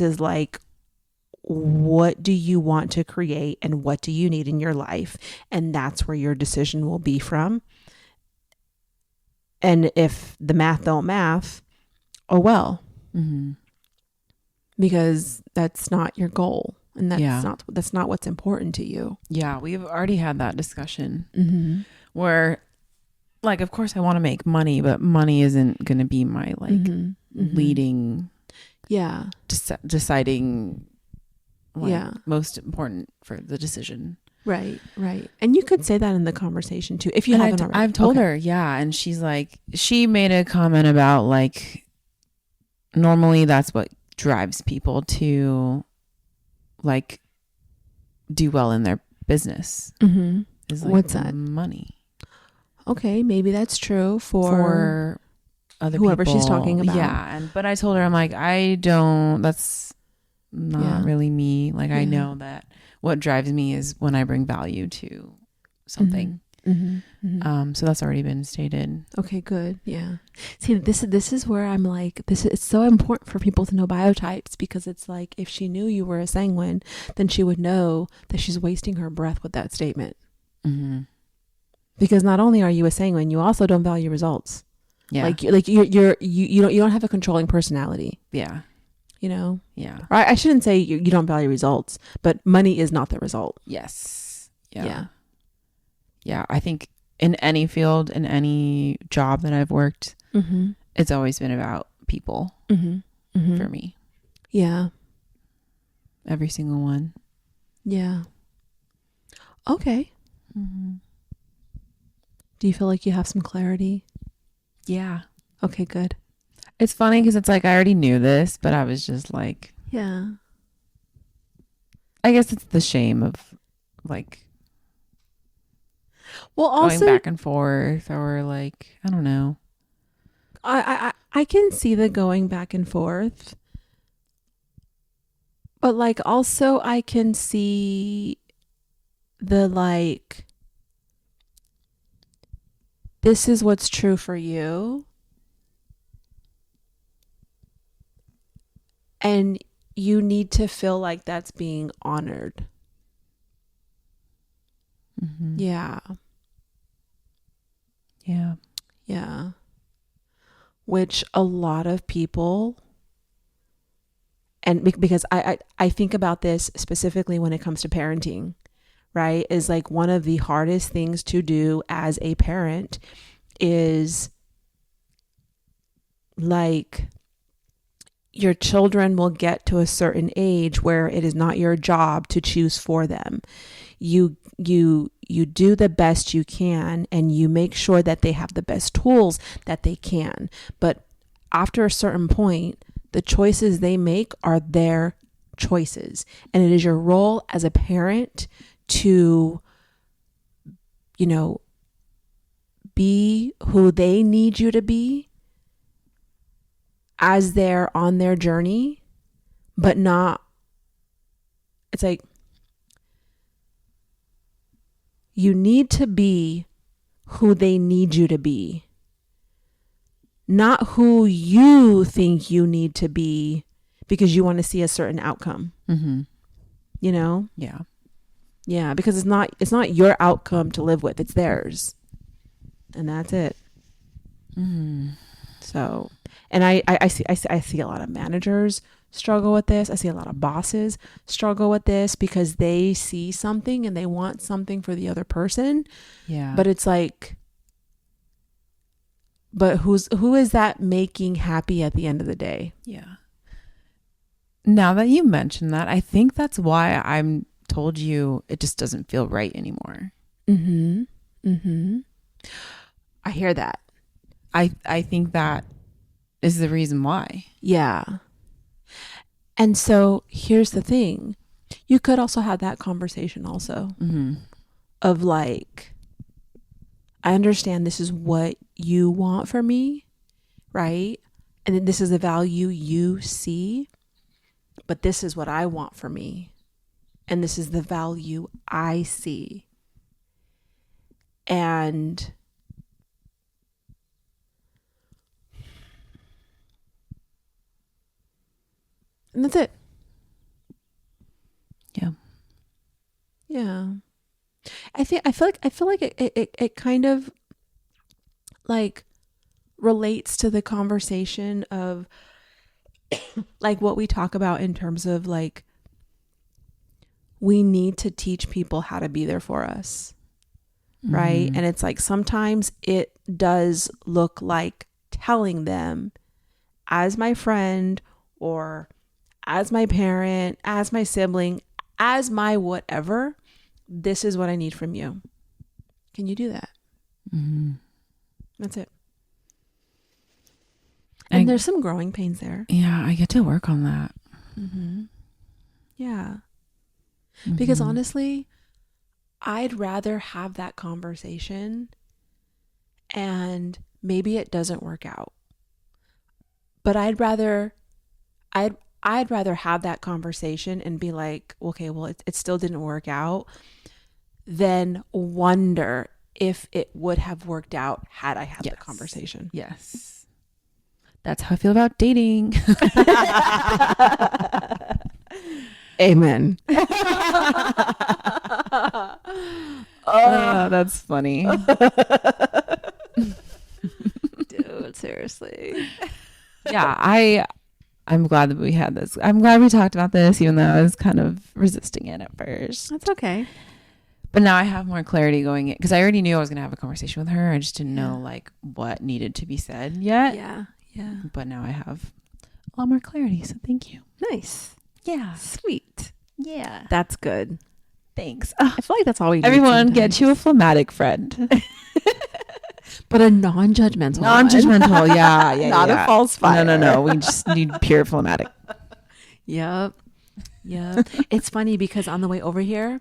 is like, what do you want to create and what do you need in your life? And that's where your decision will be from. And if the math don't math, oh well. Mm-hmm. Because that's not your goal. And that's not what's important to you. Yeah. We've already had that discussion Mm-hmm. where like, of course I want to make money, but money isn't going to be my like leading, deciding most important for the decision. Right. And you could say that in the conversation too, if you haven't already. I've told her, and she's like, she made a comment about like, normally that's what drives people to like do well in their business. Mm-hmm. Is like what's that? Money. Okay, maybe that's true for other whoever people. She's talking about. Yeah, but I told her, I'm like, that's not really me. Like, I know that what drives me is when I bring value to something. So that's already been stated. Okay, good. Yeah. See, this is where I'm like, it's so important for people to know biotypes, because it's like, if she knew you were a sanguine, then she would know that she's wasting her breath with that statement. Mm-hmm. Because not only are you a sanguine, you also don't value results. Yeah. Like you don't have a controlling personality. Yeah. You know? Yeah. Or I shouldn't say you don't value results, but money is not the result. Yes. Yeah. Yeah. I think in any field, in any job that I've worked, it's always been about people for me. Yeah. Every single one. Yeah. Okay. Mm-hmm. Do you feel like you have some clarity? Yeah. Okay, good. It's funny because it's like I already knew this, but I was just like, yeah. I guess it's the shame of like, well, also going back and forth, or like, I don't know. I can see the going back and forth, but like also I can see the like, this is what's true for you. And you need to feel like that's being honored. Mm-hmm. Yeah. Yeah. Yeah. Which a lot of people, and because I think about this specifically when it comes to parenting, right? Is like one of the hardest things to do as a parent is like your children will get to a certain age where it is not your job to choose for them. You do the best you can, and you make sure that they have the best tools that they can. But after a certain point, the choices they make are their choices. And it is your role as a parent to, you know, be who they need you to be as they're on their journey, but not, it's like, you need to be who they need you to be, not who you think you need to be because you want to see a certain outcome. Mm-hmm. You know? Yeah. Yeah, because it's not your outcome to live with, it's theirs. And that's it. Mm-hmm. So, and I see a lot of managers struggle with this. I see a lot of bosses struggle with this because they see something and they want something for the other person. Yeah. But it's like, but who is that making happy at the end of the day? Yeah. Now that you mention that, I think that's why I'm told you it just doesn't feel right anymore. Mm-hmm. Mm-hmm. I hear that. I think that is the reason why. Yeah. And so here's the thing. You could also have that conversation also Mm-hmm. of like, I understand this is what you want for me, right? And then this is the value you see, but this is what I want for me. And this is the value I see. And that's it. Yeah. Yeah. I feel like it kind of like relates to the conversation of like what we talk about in terms of like, we need to teach people how to be there for us. Right. Mm-hmm. And it's like, sometimes it does look like telling them, as my friend or as my parent, as my sibling, as my whatever, this is what I need from you. Can you do that? Mm-hmm. That's it. And there's some growing pains there. Yeah, I get to work on that. Mm-hmm. Yeah. Mm-hmm. Because honestly, I'd rather have that conversation and maybe it doesn't work out. But I'd rather have that conversation and be like, okay, well, it still didn't work out, than wonder if it would have worked out had I had the conversation. Yes. That's how I feel about dating. Amen. Oh, that's funny. Dude, seriously. Yeah, I'm glad that we had this. I'm glad we talked about this, even though I was kind of resisting it at first. That's okay. But now I have more clarity going in, because I already knew I was going to have a conversation with her. I just didn't know like what needed to be said yet. Yeah. Yeah. But now I have a lot more clarity. So thank you. Nice. Yeah. Sweet. Yeah. That's good. Thanks. I feel like that's all we need. Everyone, sometimes. get you a phlegmatic friend. But a non-judgmental one. Non-judgmental. Yeah. Not a false fire. No. We just need pure phlegmatic. Yep. It's funny because on the way over here,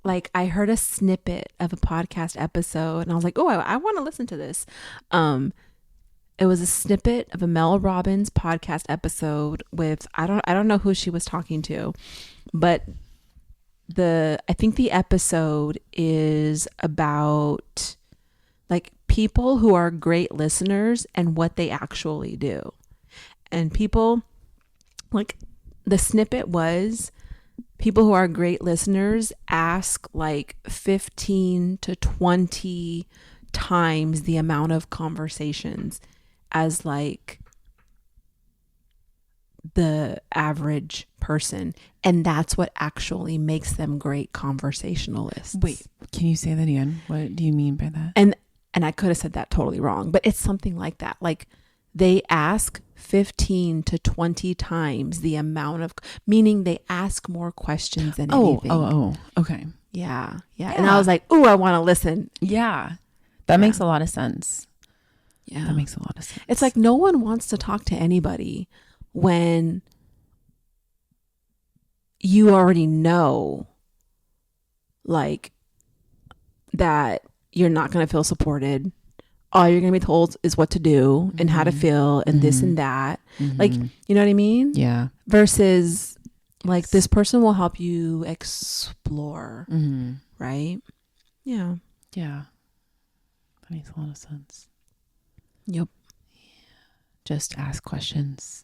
like I heard a snippet of a podcast episode and I was like, oh, I want to listen to this. It was a snippet of a Mel Robbins podcast episode with, I don't know who she was talking to, but I think the episode is about like people who are great listeners and what they actually do. And people, like, the snippet was, people who are great listeners ask like 15 to 20 times the amount of conversations as like the average person, and that's what actually makes them great conversationalists. Wait, can you say that again? What do you mean by that? And I could have said that totally wrong, but it's something like that. Like, they ask 15 to 20 times the amount of, meaning they ask more questions than anything. Okay. Yeah. And I was like, ooh, I want to listen. Yeah. That makes a lot of sense. Yeah. That makes a lot of sense. It's like no one wants to talk to anybody when you already know, like, that you're not going to feel supported. All you're going to be told is what to do and how to feel and this and that. Like, you know what I mean? Yeah. Versus like, this person will help you explore. Right? Yeah. Yeah. That makes a lot of sense. Yep. Just ask questions.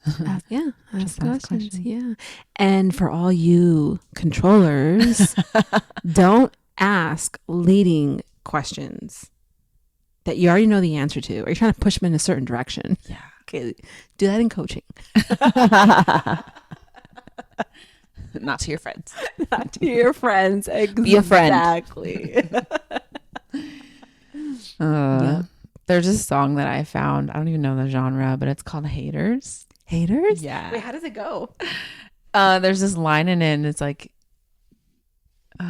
Ask questions. Yeah. And for all you controllers, don't ask leading questions that you already know the answer to, or you're trying to push them in a certain direction. Yeah. Okay. Do that in coaching. Not to your friends. Not to your friends. Exactly. Be a friend. Exactly. There's a song that I found. I don't even know the genre, but it's called Haters. Haters? Yeah. Wait, how does it go? There's this line in it, and it's like,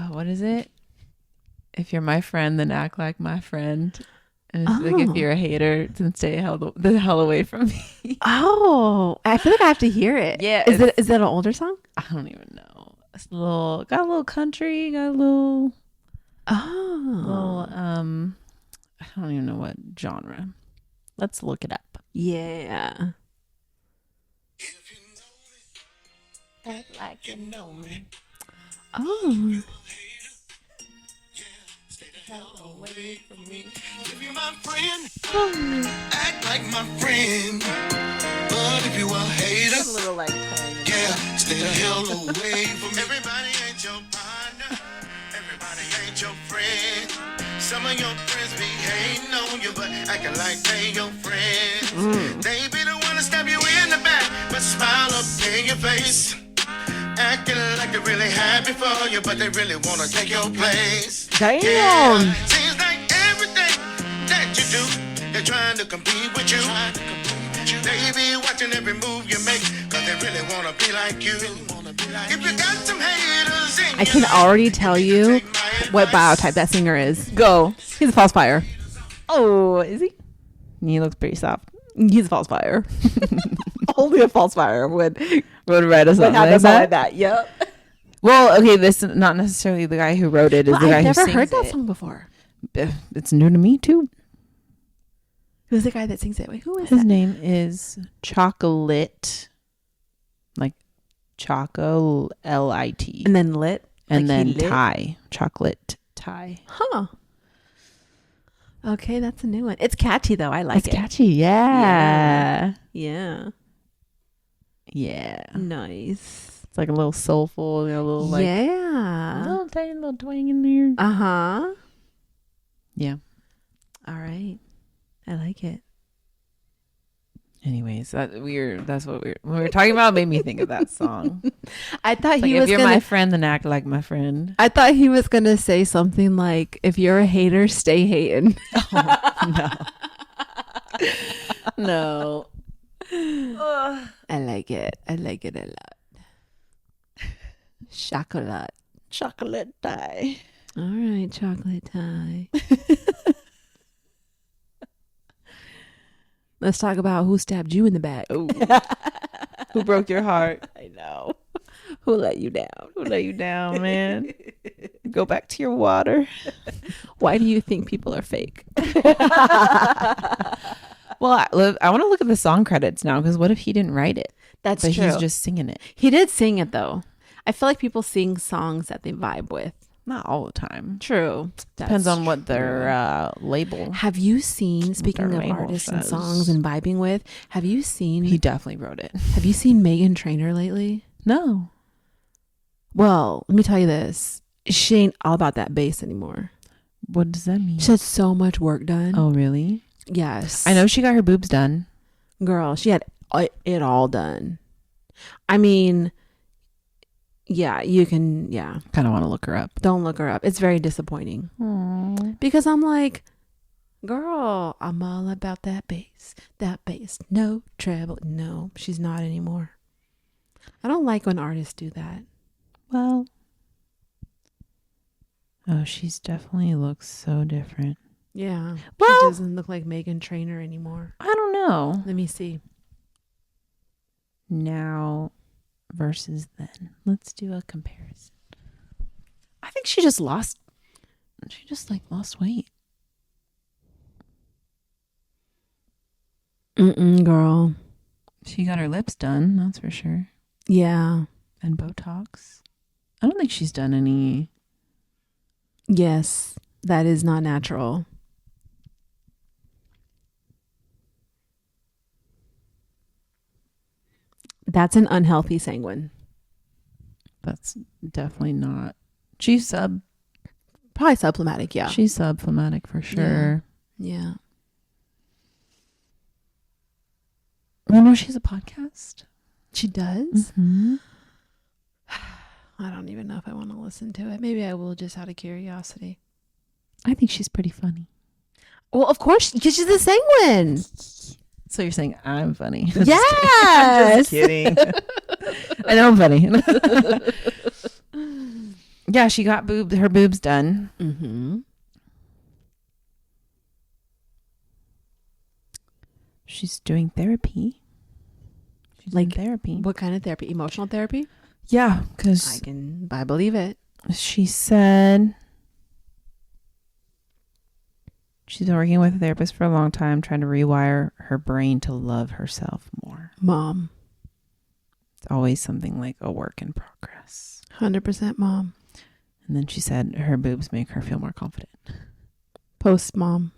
what is it? If you're my friend, then act like my friend. And it's like, if you're a hater, then stay the hell away from me. Oh, I feel like I have to hear it. Yeah. Is that an older song? I don't even know. It's got a little country, got a little, I don't even know what genre. Let's look it up. Yeah. Act like you know me. Oh. Away from me. If you're my friend, act like my friend. But if you a hater, A little like twang. yeah, stay the hell away from me. Everybody ain't your partner. Everybody ain't your friend. Some of your friends be hating on you, but acting like they your friends. They be the one to stab you in the back, but smile up in your face. Acting like they're really happy for you, but they really want to take your place. Damn. Yeah. Seems like everything that you do, they're trying to compete with you. They be watching every move you make, cause they really want to be like you. If you got some haters in I can already tell you what biotype that singer is. Go. He's a falsifier. Oh, is he? He looks pretty soft. He's a falsifier. Only a falsifier would Write a song like that. Yep. Well, okay, this is not necessarily the guy who wrote it. Is the guy I've who never sings heard that it. song before. It's new to me too. Who's the guy that sings it? Wait, who is His that? name is Chocolate, like Choco LIT, And then lit. and like he then lit? Tie, Chocolate Tie. Huh. Okay, that's a new one. It's catchy though. I like It's it. catchy, yeah. Yeah. Yeah. Nice. It's like a little soulful, a little like yeah. little tiny little twang in there. Uh-huh. Yeah. All right. I like it. Anyways, that's what when we were talking about, it made me think of that song. I thought Like, he if was you're gonna my friend, then act like my friend. I thought he was gonna say something like, if you're a hater, stay hating. No. I like it. I like it a lot. Chocolate tie. All right, chocolate tie. Let's talk about who stabbed you in the back. Ooh. Who broke your heart? I know. Who let you down? Who let you down, man? Go back to your water. Why do you think people are fake? Well, I want to look at the song credits now, because what if he didn't write it? That's But true. he's just singing it. He did sing it though. I feel like people sing songs that they vibe with. Not all the time. True. Depends That's on what true. their label. Have you seen, speaking their of label artists and says. songs and vibing with, have you seen He definitely wrote it. have you seen Meghan Trainor lately? No. Well, let me tell you this. She ain't all about that bass anymore. What does that mean? She had so much work done. Oh, really? Yes. I know she got her boobs done. Girl, she had it all done. I mean, yeah, you can, yeah. Kind of want to look her up. Don't look her up. It's very disappointing. Aww. Because I'm like, girl, I'm all about that bass. That bass. No treble. No, she's not anymore. I don't like when artists do that. Well. Oh, she's definitely looks so different. Yeah. Well- She doesn't look like Meghan Trainor anymore. I don't know. Let me see. Now versus then. Let's do a comparison. I think she just lost weight. Girl. She got her lips done, that's for sure. Yeah. And Botox. I don't think she's done any. Yes. That is not natural. That's an unhealthy sanguine. That's definitely not. She's Probably subphlematic, yeah. She's subphlematic for sure. Yeah. You know she has a podcast? She does? Mm-hmm. I don't even know if I want to listen to it. Maybe I will, just out of curiosity. I think she's pretty funny. Well, of course, because she's a sanguine. So you're saying I'm funny? Yes. Just kidding. I know I'm funny. Yeah, she got her boobs done. Mm-hmm. She's doing therapy. She's Like in therapy. What kind of therapy? Emotional therapy? Yeah, because I believe it. she said she's been working with a therapist for a long time, trying to rewire her brain to love herself more. Mom. It's always something like a work in progress. 100% mom. And then she said her boobs make her feel more confident. Post mom.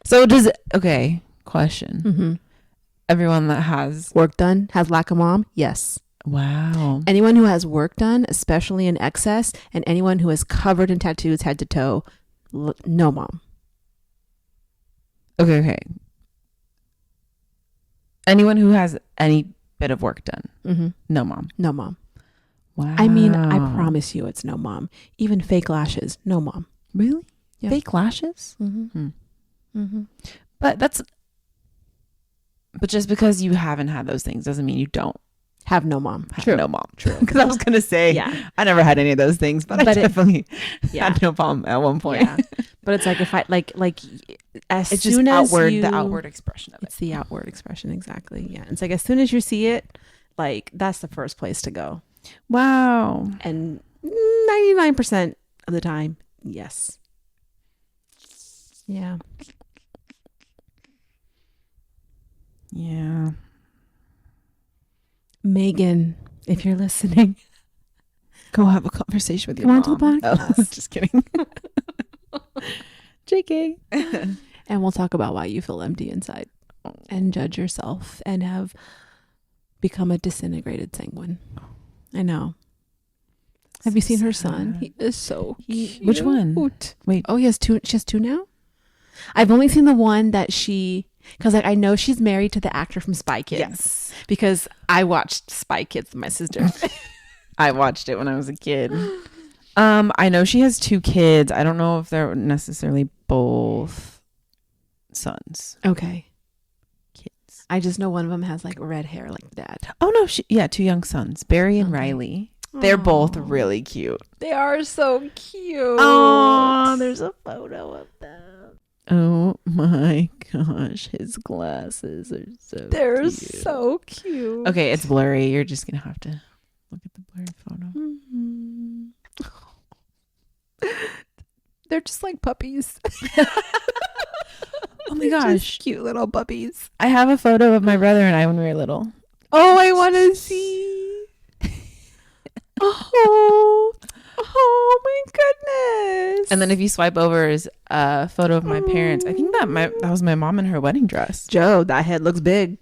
So question. Mm-hmm. Everyone that has, Work done has lack of mom? Yes. wow. Anyone who has work done, especially in excess, and anyone who is covered in tattoos head to toe, no mom. Okay. Anyone who has any bit of work done, Mm-hmm. no mom. No mom. Wow. I mean, I promise you it's no mom. Even fake lashes, no mom. Really? Yeah. Fake lashes? Mm-hmm. Hmm. But just because you haven't had those things doesn't mean you don't Have no mom. have True. no mom. True. Because I was going to say, Yeah. I never had any of those things, but I But it- definitely Yeah. had no mom at one point. Yeah. But it's like if I like as It's just soon as the outward expression of it. It's the outward expression, exactly. Yeah. It's like as soon as you see it, like that's the first place to go. Wow. And 99% of the time, yes. Yeah. Yeah. Megan, if you're listening, Go have a conversation with your Come mom. on to the podcast. Oh, just kidding. JK. and we'll talk about why you feel empty inside and judge yourself and have become a disintegrated sanguine. I know. Have you seen her son? He is so cute. Which one? Wait. Oh, he has two. She has two now? I've only seen the one that because like I know she's married to the actor from Spy Kids. Yes. Because I watched Spy Kids with my sister. I watched it when I was a kid. I know she has 2 kids. I don't know if they're necessarily both sons. Okay. Kids. I just know one of them has like red hair like dad. Oh no, 2 young sons, Barry and Okay. Riley. They're both Aw. really cute. They are so cute. Oh, there's a photo of them. Oh my gosh, his glasses are so They're cute. so cute. Okay, it's blurry. You're just gonna have to look at the blurry photo. Mhm. They're just like puppies. Oh my gosh. Cute little puppies. I have a photo of my brother and I when we were little. Oh, I want to see. Oh, And then if you swipe over is a photo of my parents. I think that was my mom in her wedding dress. Joe, that head looks big.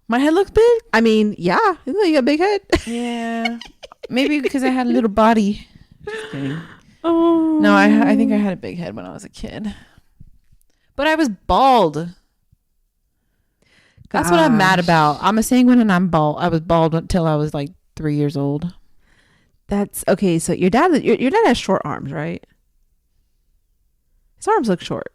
My head looks big. I mean, yeah, you got a big head. Yeah, maybe because I had a little body. Just kidding. Oh No, I think I had a big head when I was a kid, but I was bald. That's what I'm mad about. I'm a sanguine and I'm bald. I was bald until I was like 3 years old. That's okay. So your dad has short arms, right? His arms look short.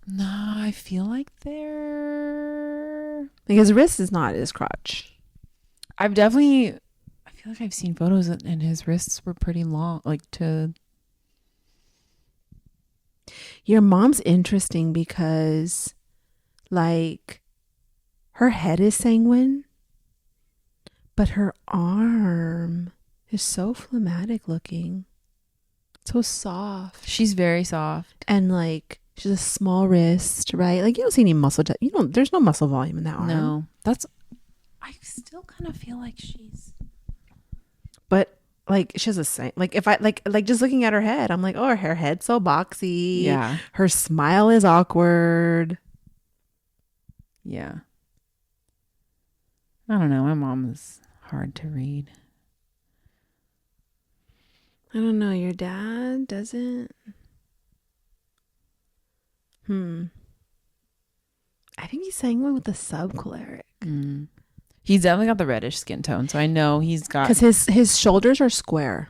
No, I feel like they're. Like his wrist is not his crotch. I feel like I've seen photos and his wrists were pretty long, like to. Your mom's interesting because, like, her head is sanguine, but her arm is so phlegmatic looking, so soft. She's very soft. And like she has a small wrist, right? Like you don't see any muscle. There's no muscle volume in that arm. No, I still kind of feel like she's. But like she has a same. Like if I like just looking at her head, I'm like, oh, her head's so boxy. Yeah. Her smile is awkward. Yeah. I don't know. My mom is hard to read. I don't know. Your dad doesn't. I think he's sanguine with a subcholeric. He's definitely got the reddish skin tone, so I know he's got. Because his shoulders are square.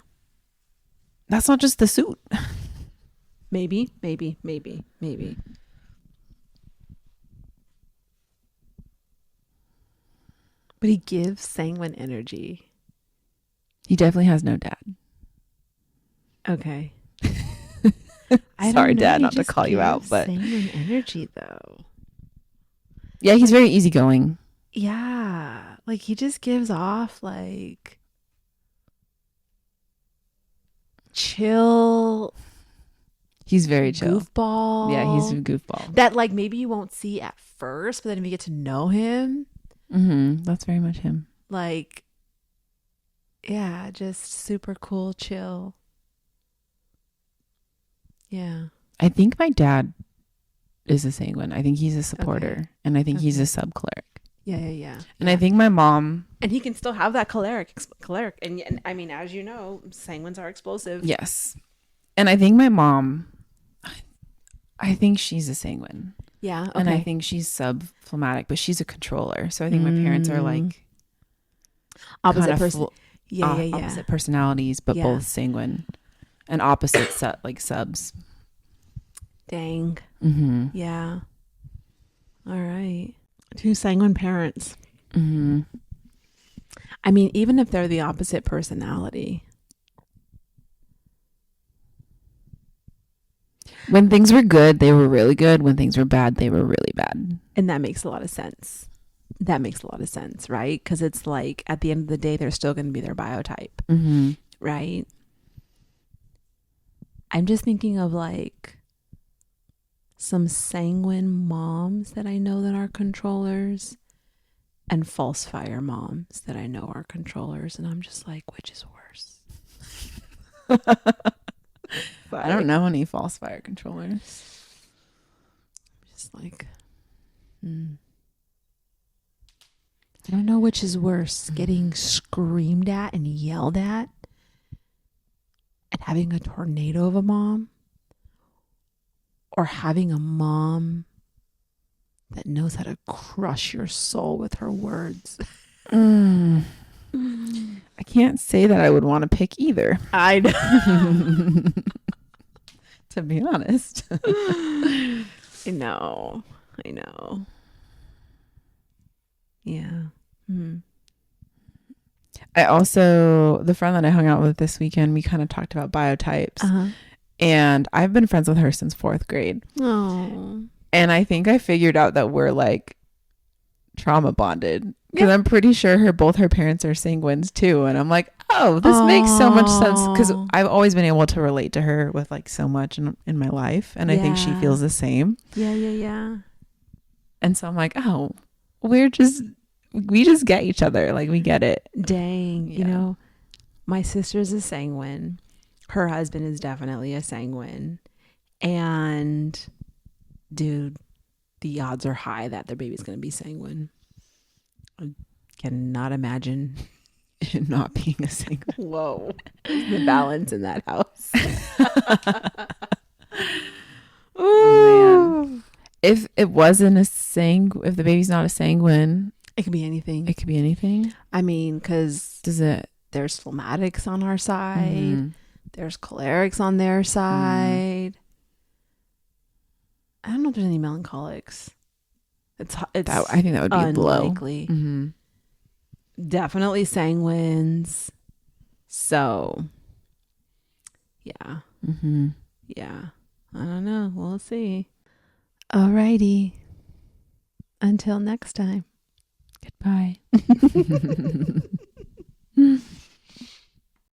That's not just the suit. Maybe. But he gives sanguine energy. He definitely has no dad. Okay. Sorry, Dad, not to call you out, but sanguine energy though. Yeah, he's very easygoing. Yeah, like he just gives off like chill. He's very chill. Goofball. Yeah, he's a goofball. That like maybe you won't see at first, but then if you get to know him, that's very much him. like, yeah, just super cool, chill. Yeah. I think my dad is a sanguine. I think he's a supporter, and I think he's a subcholeric. Yeah. And I think my mom. And he can still have that choleric, and I mean, as you know, sanguines are explosive. Yes, and I think my mom. I think she's a sanguine. Yeah, okay. And I think she's subphlegmatic, but she's a controller. So I think my parents are like opposite person. Yeah. Opposite personalities, but both sanguine and opposite subs. Dang. Mm-hmm. Yeah. All right. Two sanguine parents. Mm-hmm. I mean, even if they're the opposite personality. When things were good, they were really good. When things were bad, they were really bad. And that makes a lot of sense. Right? Because it's like at the end of the day, they're still going to be their biotype. Mm-hmm. Right? I'm just thinking of like some sanguine moms that I know that are controllers and false fire moms that I know are controllers. And I'm just like, which is worse? I don't know any false fire controllers. Just like, I don't know which is worse, getting screamed at and yelled at and having a tornado of a mom, or having a mom that knows how to crush your soul with her words. I can't say that I would want to pick either. I know. To be honest. I know. Yeah. I also, the friend that I hung out with this weekend, we kind of talked about biotypes. And I've been friends with her since 4th grade. Oh. And I think I figured out that we're like trauma bonded. Because I'm pretty sure both her parents are sanguines too. And I'm like, oh, this makes so much sense. Because I've always been able to relate to her with like so much in my life. And I think she feels the same. Yeah. And so I'm like, oh, we just get each other. Like we get it. Dang. Yeah. You know, my sister's a sanguine. her husband is definitely a sanguine. And dude, the odds are high that their baby's going to be sanguine. I cannot imagine it not being a sanguine. Whoa. The balance in that house. Oh, man. If it wasn't a if the baby's not a sanguine, It could be anything. it could be anything. I mean, because there's phlegmatics on our side. Mm-hmm. There's cholerics on their side. I don't know if there's any melancholics. It's I think that would be unlikely. a blow. Mm-hmm. Definitely sanguines. So, yeah. Mm-hmm. Yeah. I don't know. We'll see. Alrighty. Until next time. Goodbye.